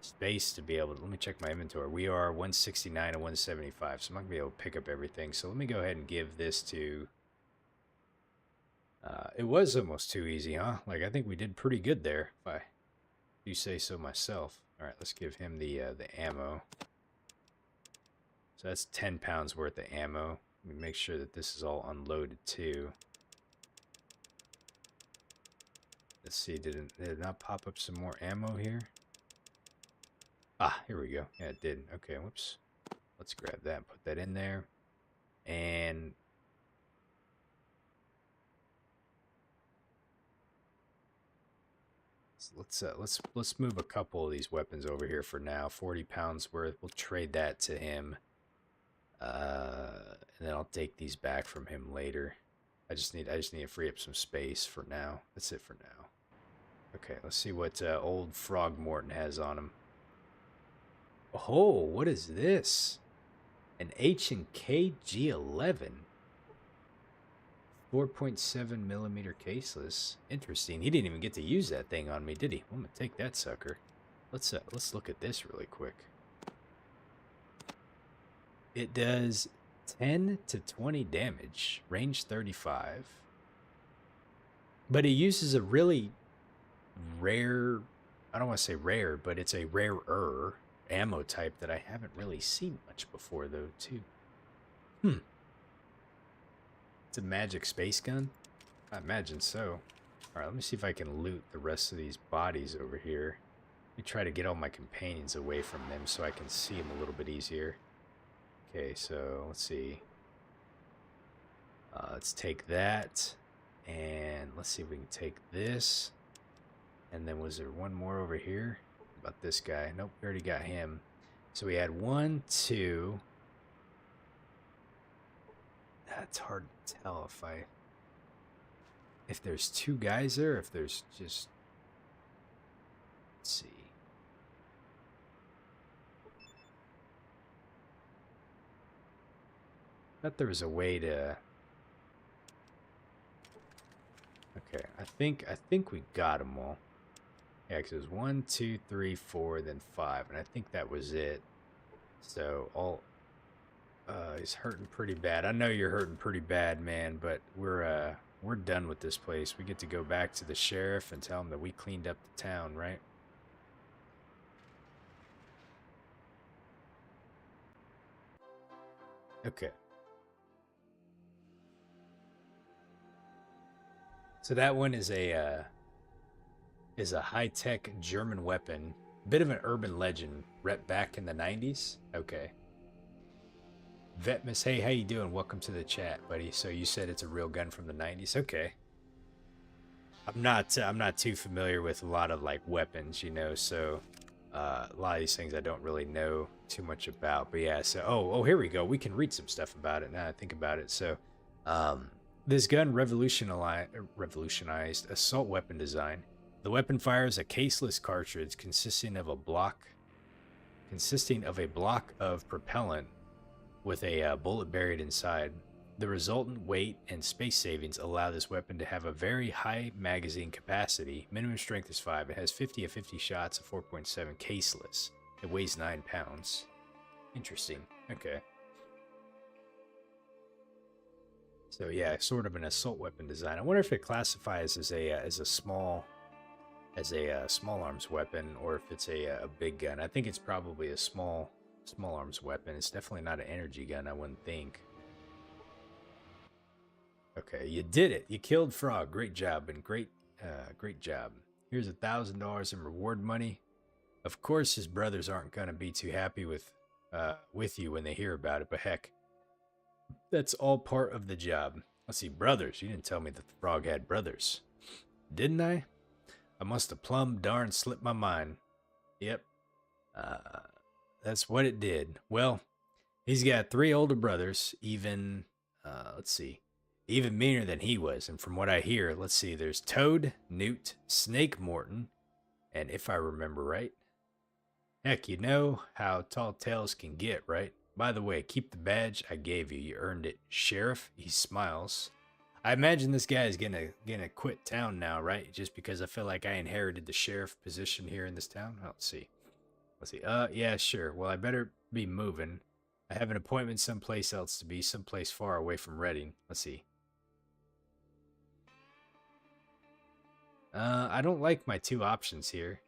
space to be able to... Let me check my inventory. We are 169 and 175, so I'm not going to be able to pick up everything. So let me go ahead and give this to... it was almost too easy, huh? Like, I think we did pretty good there, if I do say so myself. All right, let's give him the ammo. So that's 10 pounds worth of ammo. Let me make sure that this is all unloaded, too. Let's see, did it not pop up some more ammo here? Ah, here we go. Yeah, it did. Okay, whoops. Let's grab that and put that in there. And let's move a couple of these weapons over here for now. 40 pounds worth. We'll trade that to him. And then I'll take these back from him later. I just need to free up some space for now. That's it for now. Okay, let's see what old Frogmorton has on him. Oh, what is this? An H&K G11. 4.7 millimeter caseless. Interesting. He didn't even get to use that thing on me, did he? I'm gonna take that sucker. Let's look at this really quick. It does 10 to 20 damage, range 35. But it uses a really rare, I don't want to say rare, but it's a rarer ammo type that I haven't really seen much before, though, too. It's a magic space gun? I imagine so. Alright, let me see if I can loot the rest of these bodies over here. Let me try to get all my companions away from them so I can see them a little bit easier. Okay, so let's see. Let's take that, and let's see if we can take this. And then was there one more over here? What about this guy? Nope, we already got him. So we had 1, 2. That's hard to tell if there's 2 guys there, if there's just, let's see. I thought there was a way to. Okay, I think we got them all. Yeah, because it was 1, 2, 3, 4, then 5, and I think that was it. So all he's hurting pretty bad. I know you're hurting pretty bad, man, but we're done with this place. We get to go back to the sheriff and tell him that we cleaned up the town, right? Okay. So that one is a high-tech German weapon. Bit of an urban legend, rep back in the 90s. Okay. Vetmus, hey, how you doing? Welcome to the chat, buddy. So you said it's a real gun from the 90s. Okay. I'm not too familiar with a lot of like weapons, you know, so a lot of these things I don't really know too much about. But yeah, so oh, here we go. We can read some stuff about it now I think about it. So this gun revolutionized assault weapon design. The weapon fires a caseless cartridge consisting of a block of propellant with a bullet buried inside. The resultant weight and space savings allow this weapon to have a very high magazine capacity. Minimum strength is 5. It has 50 of 50 shots of 4.7 caseless. It weighs 9 pounds. Interesting. Okay. So yeah, sort of an assault weapon design. I wonder if it classifies as a small arms weapon, or if it's a big gun. I think it's probably a small arms weapon. It's definitely not an energy gun, I wouldn't think. Okay, you did it. You killed Frog. Great job, and great job. Here's $1,000 in reward money. Of course, his brothers aren't gonna be too happy with you when they hear about it, but heck, that's all part of the job. Let's see, brothers. You didn't tell me that the Frog had brothers, didn't I? I must have plumb darn slipped my mind. Yep. That's what it did. Well, he's got 3 older brothers, even, let's see, even meaner than he was. And from what I hear, let's see, there's Toad, Newt, Snake Morton, and if I remember right, heck, you know how tall tales can get, right? By the way, keep the badge I gave you. You earned it. Sheriff, he smiles. I imagine this guy is gonna quit town now, right? Just because I feel like I inherited the sheriff position here in this town. Oh, let's see. Yeah, sure. Well, I better be moving. I have an appointment someplace else to be, someplace far away from Reading. Let's see. I don't like my 2 options here.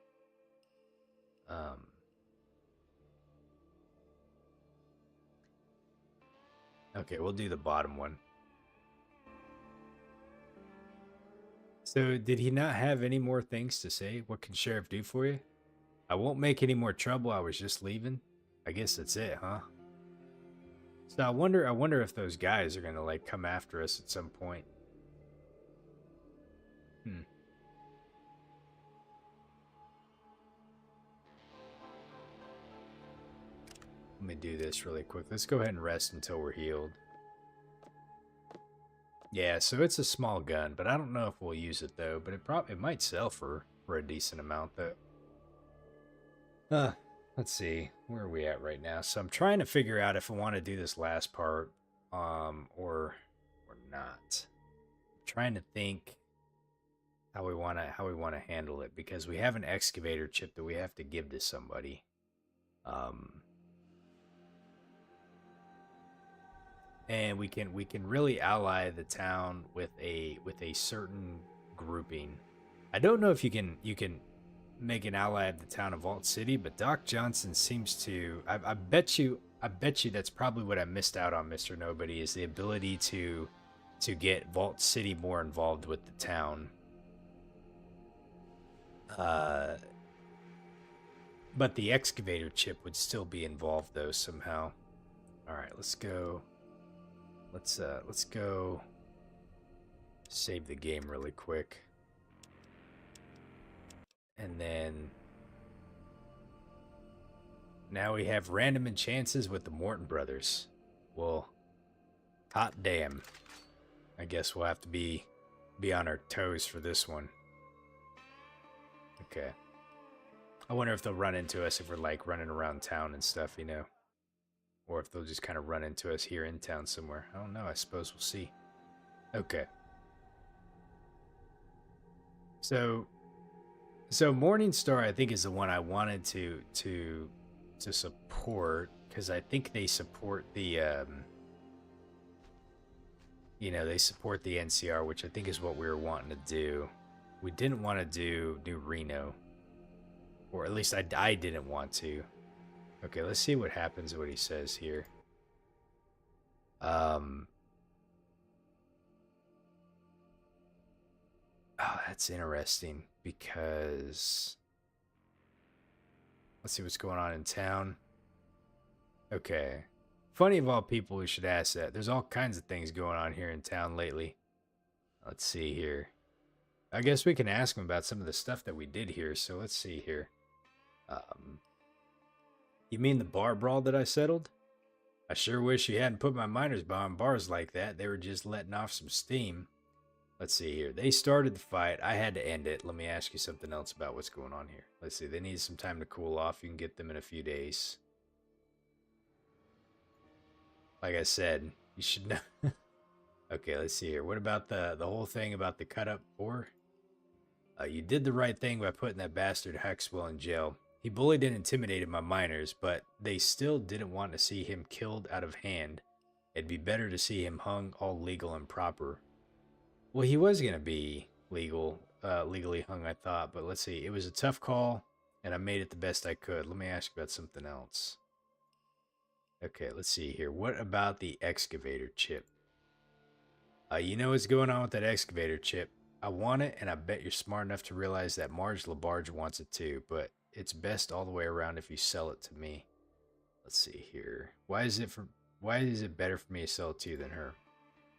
Okay, we'll do the bottom one. So, did he not have any more things to say? What can Sheriff do for you? I won't make any more trouble. I was just leaving. I guess that's it, huh? So I wonder if those guys are gonna like come after us at some point. Let me do this really quick. Let's go ahead and rest until we're healed. Yeah, so it's a small gun, but I don't know if we'll use it though. But it might sell for a decent amount though. Let's see, where are we at right now? So I'm trying to figure out if I want to do this last part, or not. I'm trying to think how we want to handle it, because we have an excavator chip that we have to give to somebody. And we can really ally the town with a certain grouping. I don't know if you can make an ally of the town of Vault City, but Doc Johnson seems to. I bet you that's probably what I missed out on, Mr. Nobody, is the ability to get Vault City more involved with the town. But the excavator chip would still be involved though somehow. All right, let's go. Let's go Save the game really quick. And then now we have random chances with the Morton brothers. Well, hot damn. I guess we'll have to be on our toes for this one. Okay. I wonder if they'll run into us if we're like running around town and stuff, you know. Or if they'll just kind of run into us here in town somewhere. I don't know. I suppose we'll see. Okay. So Morningstar, I think, is the one I wanted to support, because I think they support the you know, they support the NCR, which I think is what we were wanting to do. We didn't want to do New Reno, or at least I didn't want to. Okay, let's see what happens, what he says here. Oh, that's interesting, because let's see what's going on in town. Okay. Funny of all people who should ask that. There's all kinds of things going on here in town lately. Let's see here. I guess we can ask him about some of the stuff that we did here, so let's see here. You mean the bar brawl that I settled? I sure wish you hadn't put my miners behind bars like that. They were just letting off some steam. Let's see here. They started the fight. I had to end it. Let me ask you something else about what's going on here. Let's see. They need some time to cool off. You can get them in a few days. Like I said, you should know. Okay, let's see here. What about the whole thing about the cut up ore? You did the right thing by putting that bastard Huxwell in jail. He bullied and intimidated my miners, but they still didn't want to see him killed out of hand. It'd be better to see him hung all legal and proper. Well, he was going to be legally hung, I thought, but let's see. It was a tough call, and I made it the best I could. Let me ask you about something else. Okay, let's see here. What about the excavator chip? You know what's going on with that excavator chip. I want it, and I bet you're smart enough to realize that Marge LaBarge wants it too, but it's best all the way around if you sell it to me. Let's see here. Why is it better for me to sell it to you than her?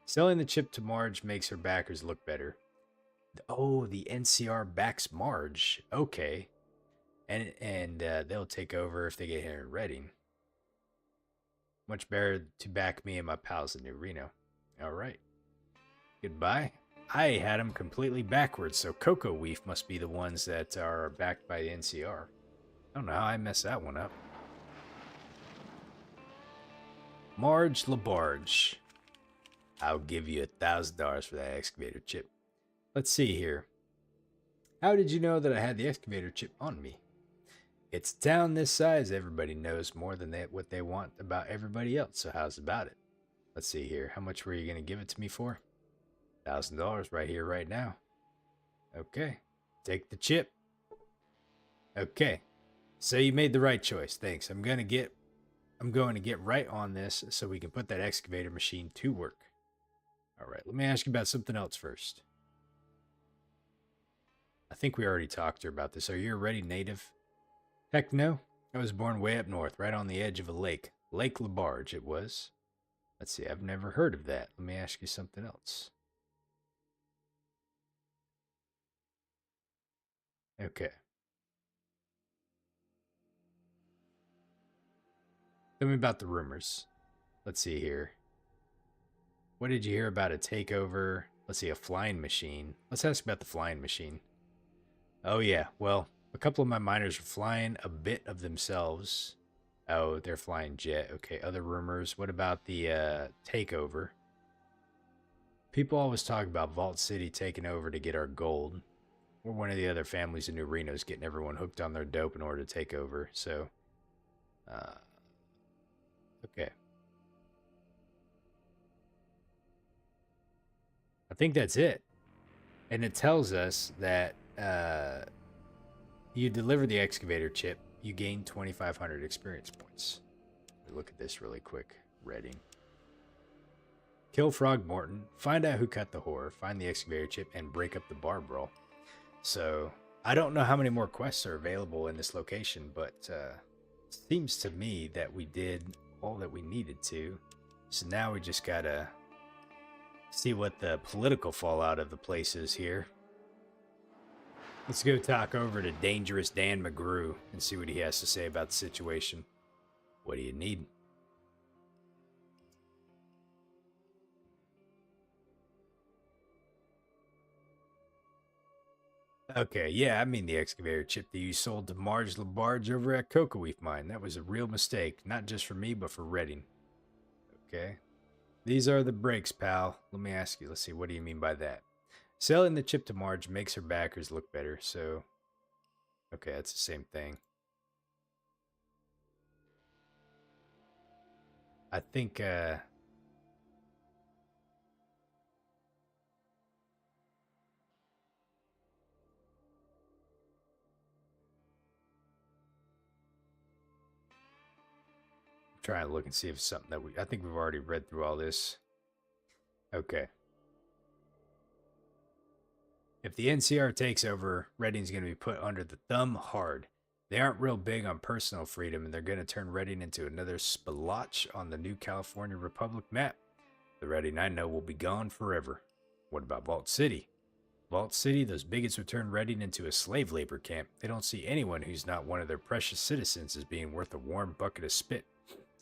Selling the chip to Marge makes her backers look better. Oh, the NCR backs Marge. Okay. And they'll take over if they get here in Reading. Much better to back me and my pals in New Reno. All right. Goodbye. I had them completely backwards, so Cocoa Weef must be the ones that are backed by the NCR. I don't know how I messed that one up. Marge LaBarge. I'll give you $1,000 for that excavator chip. Let's see here. How did you know that I had the excavator chip on me? It's a town this size. Everybody knows more than what they want about everybody else, so how's about it? Let's see here. How much were you going to give it to me for? $1,000 right here, right now. Okay. Take the chip. Okay. So you made the right choice. Thanks. I'm going to get right on this so we can put that excavator machine to work. All right. Let me ask you about something else first. I think we already talked to her about this. Are you a Reading native? Heck no. I was born way up north, right on the edge of a lake. Lake LaBarge it was. Let's see. I've never heard of that. Let me ask you something else. Okay. Tell me about the rumors. Let's see here. What did you hear about a takeover? Let's see, a flying machine. Let's ask about the flying machine. Oh yeah, well, a couple of my miners are flying a bit of themselves. Oh, they're flying jet. Okay, other rumors. What about the takeover? People always talk about Vault City taking over to get our gold. Or one of the other families in New Reno is getting everyone hooked on their dope in order to take over. So, okay. I think that's it. And it tells us that you deliver the excavator chip, you gain 2,500 experience points. Look at this really quick. Reading. Kill Frog Morton, find out who cut the whore, find the excavator chip, and break up the bar brawl. So, I don't know how many more quests are available in this location, but it seems to me that we did all that we needed to. So now we just gotta See what the political fallout of the place is here. Let's go talk over to Dangerous Dan McGrew and see what he has to say about the situation. What do you need? Okay, yeah, I mean the excavator chip that you sold to Marge LaBarge over at Cocoa Leaf Mine. That was a real mistake, not just for me, but for Redding. Okay. These are the breaks, pal. Let me ask you, let's see, what do you mean by that? Selling the chip to Marge makes her backers look better, so... Okay, that's the same thing. I think, trying to look and see if it's something that I think we've already read through all this. Okay. If the NCR takes over, Redding's going to be put under the thumb hard. They aren't real big on personal freedom, and they're going to turn Redding into another splotch on the new California Republic map. The Redding I know will be gone forever. What about Vault City? Vault City, those bigots would turn Redding into a slave labor camp. They don't see anyone who's not one of their precious citizens as being worth a warm bucket of spit.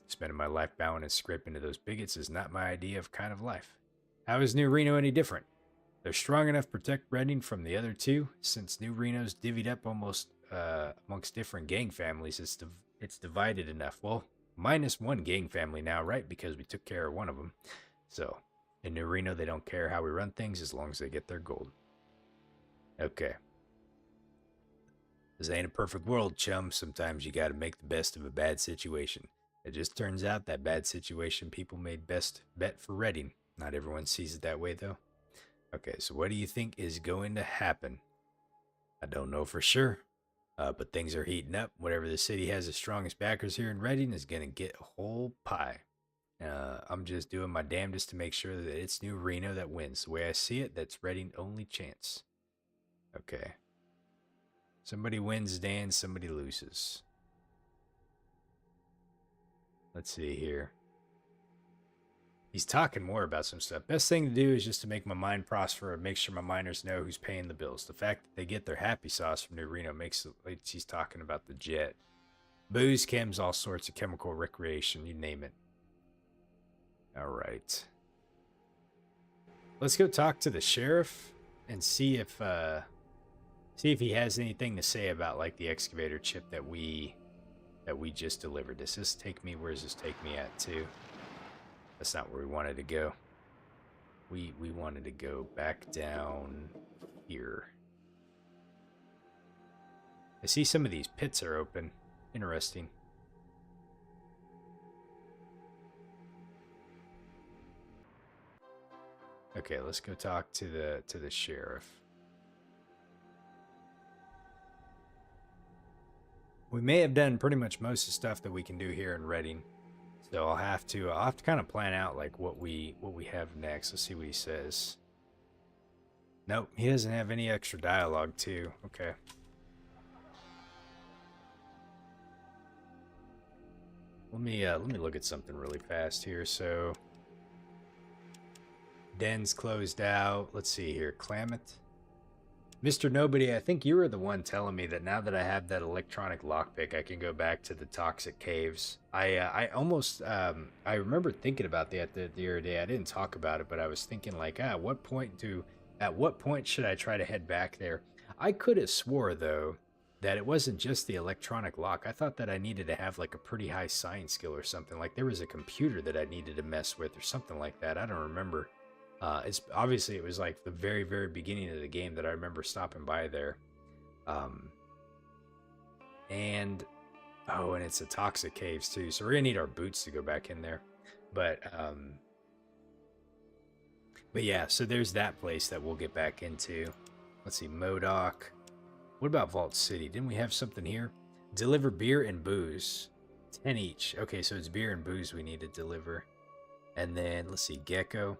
Spending my life bowing and scraping to those bigots is not my idea of kind of life. How is New Reno any different? They're strong enough to protect Redding from the other two. Since New Reno's divvied up almost amongst different gang families, it's divided enough. Well, minus one gang family now, right? Because we took care of one of them. So, in New Reno, they don't care how we run things as long as they get their gold. Okay. This ain't a perfect world, chum. Sometimes you gotta make the best of a bad situation. It just turns out that bad situation people made best bet for Redding. Not everyone sees it that way, though. Okay, so what do you think is going to happen? I don't know for sure, but things are heating up. Whatever the city has the strongest backers here in Redding is going to get a whole pie. I'm just doing my damnedest to make sure that it's New Reno that wins. The way I see it, that's Redding's only chance. Okay. Somebody wins, Dan. Somebody loses. Let's see here. He's talking more about some stuff. Best thing to do is just to make my mind prosper and make sure my miners know who's paying the bills. The fact that they get their happy sauce from New Reno makes it like he's talking about the jet. Booze, chems, all sorts of chemical recreation, you name it. All right. Let's go talk to the sheriff and see if he has anything to say about like the excavator chip that we just delivered. Does this take me? Where does this take me at to? That's not where we wanted to go. We wanted to go back down here. I see some of these pits are open. Interesting. Okay, let's go talk to the sheriff. We may have done pretty much most of the stuff that we can do here in Redding. So I'll have to kind of plan out like what we have next. Let's see what he says. Nope, he doesn't have any extra dialogue too. Okay. Let me look at something really fast here. So Den's closed out. Let's see here. Klamath. Mr. Nobody, I think you were the one telling me that now that I have that electronic lockpick, I can go back to the toxic caves. I almost, I remember thinking about that the other day. I didn't talk about it, but I was thinking like, at what point should I try to head back there? I could have swore, though, that it wasn't just the electronic lock. I thought that I needed to have like a pretty high science skill or something. Like there was a computer that I needed to mess with or something like that. I don't remember. It's obviously it was like the very, very beginning of the game that I remember stopping by there. And it's a toxic caves too. So we're gonna need our boots to go back in there. But yeah, so there's that place that we'll get back into. Let's see, MODOK. What about Vault City? Didn't we have something here? Deliver beer and booze. 10 each. Okay, so it's beer and booze we need to deliver. And then let's see, Gecko.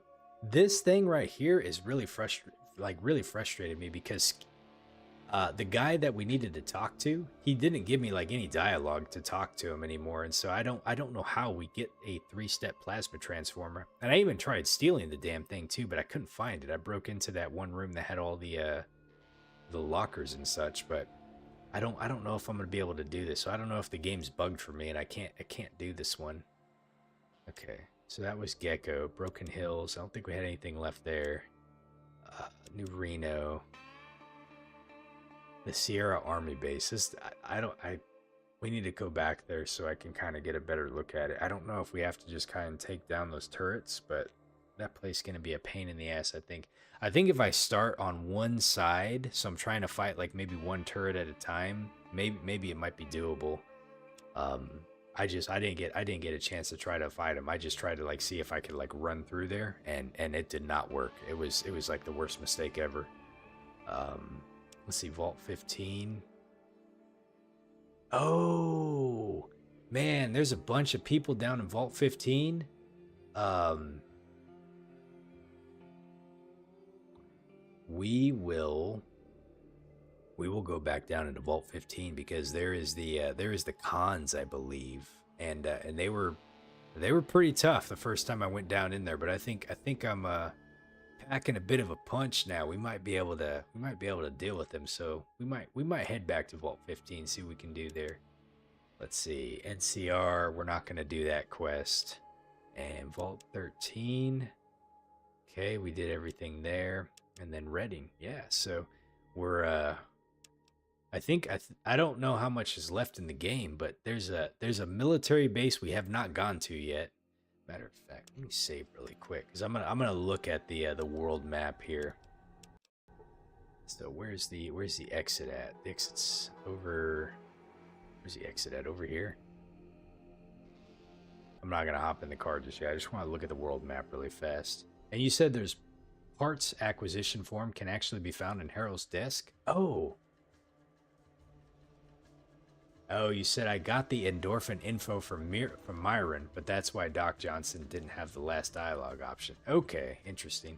This thing right here is really frustrated me because The guy that we needed to talk to, he didn't give me like any dialogue to talk to him anymore, and so I don't know how we get a 3-step plasma transformer. And I even tried stealing the damn thing too, but I couldn't find it. I broke into that one room that had all the lockers and such, but I don't know if I'm gonna be able to do this. So I don't know if the game's bugged for me and I can't do this one. Okay, so that was Gecko, Broken Hills. I don't think we had anything left there. New Reno. The Sierra Army base. We need to go back there so I can kind of get a better look at it. I don't know if we have to just kind of take down those turrets, but that place is going to be a pain in the ass, I think. I think if I start on one side, so I'm trying to fight like maybe one turret at a time, maybe it might be doable. I didn't get a chance to try to fight him. I just tried to like see if I could like run through there, and it did not work. It was like the worst mistake ever. Let's see, Vault 15. Oh, man, there's a bunch of people down in Vault 15. We will go back down into Vault 15 because there is the cons, I believe, and they were pretty tough the first time I went down in there. But I think I'm packing a bit of a punch now. We might be able to deal with them. So we might head back to Vault 15, see what we can do there. Let's see, NCR. We're not going to do that quest. And Vault 13. Okay, we did everything there. And then Reading. Yeah, so we're I don't know how much is left in the game, but there's a military base we have not gone to yet. Matter of fact, let me save really quick because I'm gonna look at the world map here. So where's the exit at? The exit's over. Where's the exit at? Over here. I'm not gonna hop in the car just yet. I just want to look at the world map really fast. And you said there's parts acquisition form can actually be found in Harold's desk. Oh, you said I got the endorphin info from Myron, but that's why Doc Johnson didn't have the last dialogue option. Okay, interesting.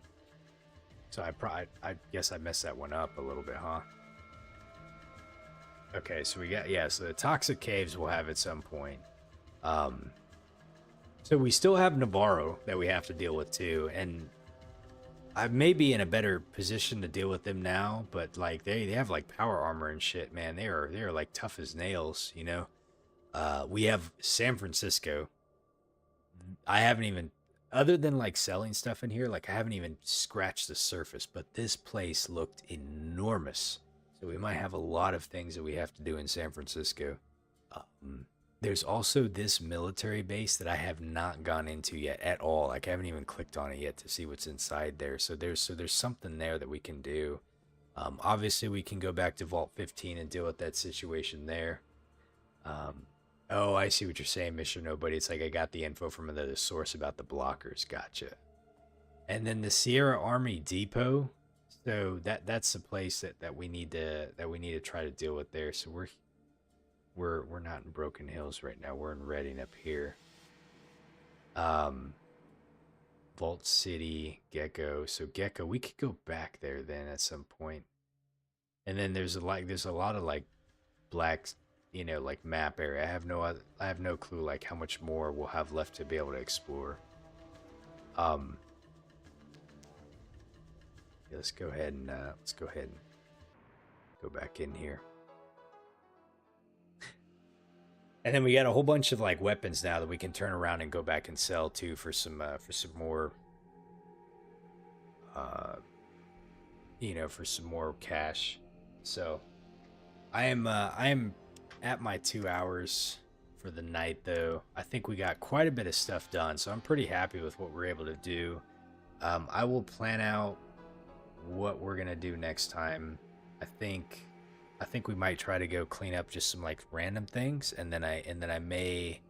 So I guess I messed that one up a little bit, huh? Okay, so we got, yeah, so the Toxic Caves we'll have at some point. So we still have Navarro that we have to deal with too, and I may be in a better position to deal with them now, but like they have like power armor and shit, man. They are like tough as nails, you know. We have San Francisco. I haven't even, other than like selling stuff in here, like I haven't even scratched the surface, but this place looked enormous. So we might have a lot of things that we have to do in San Francisco. There's also this military base that I have not gone into yet at all. Like I haven't even clicked on it yet to see what's inside there. So there's something there that we can do. Obviously we can go back to Vault 15 and deal with that situation there. Oh, I see what you're saying, Mr. Nobody. It's like I got the info from another source about the blockers. Gotcha. And then the Sierra Army Depot. So that's the place that we need to try to deal with there. So we're not in Broken Hills right now. We're in Reading up here. Vault City, Gecko. So Gecko, we could go back there then at some point. And then there's a lot of like black, you know, like map area. I have no clue like how much more we'll have left to be able to explore. Yeah, let's go ahead and go back in here. And then we got a whole bunch of like weapons now that we can turn around and go back and sell too for some more, you know, for some more cash. So I am at my 2 hours for the night though. I think we got quite a bit of stuff done, so I'm pretty happy with what we're able to do. I will plan out what we're gonna do next time. I think we might try to go clean up just some like random things, and then I may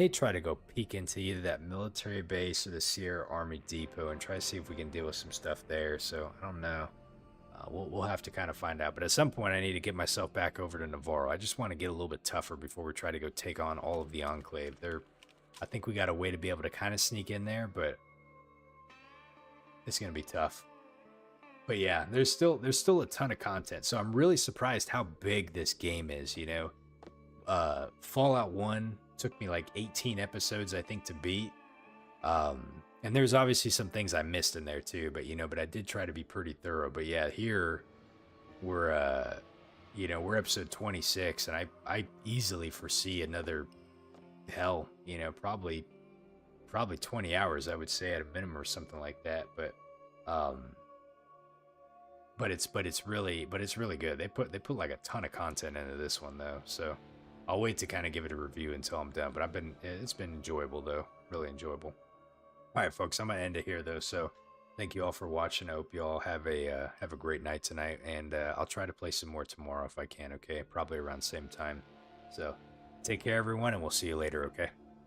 try to go peek into either that military base or the Sierra Army Depot and try to see if we can deal with some stuff there. So I don't know. We'll have to kind of find out. But at some point, I need to get myself back over to Navarro. I just want to get a little bit tougher before we try to go take on all of the Enclave. I think we got a way to be able to kind of sneak in there, but it's gonna be tough. But yeah, there's still a ton of content. So I'm really surprised how big this game is, you know. Fallout 1 took me like 18 episodes I think to beat. And there's obviously some things I missed in there too, but you know, but I did try to be pretty thorough. But yeah, here we're you know, we're episode 26 and I easily foresee another hell, you know, probably 20 hours I would say at a minimum or something like that. Um but it's really good. They put like a ton of content into this one though. So I'll wait to kind of give it a review until I'm done, but it's been enjoyable though. Really enjoyable. All right, folks, I'm gonna end it here though. So thank you all for watching. I hope you all have a great night tonight, and I'll try to play some more tomorrow if I can. Okay, probably around the same time. So take care, everyone, and we'll see you later. Okay.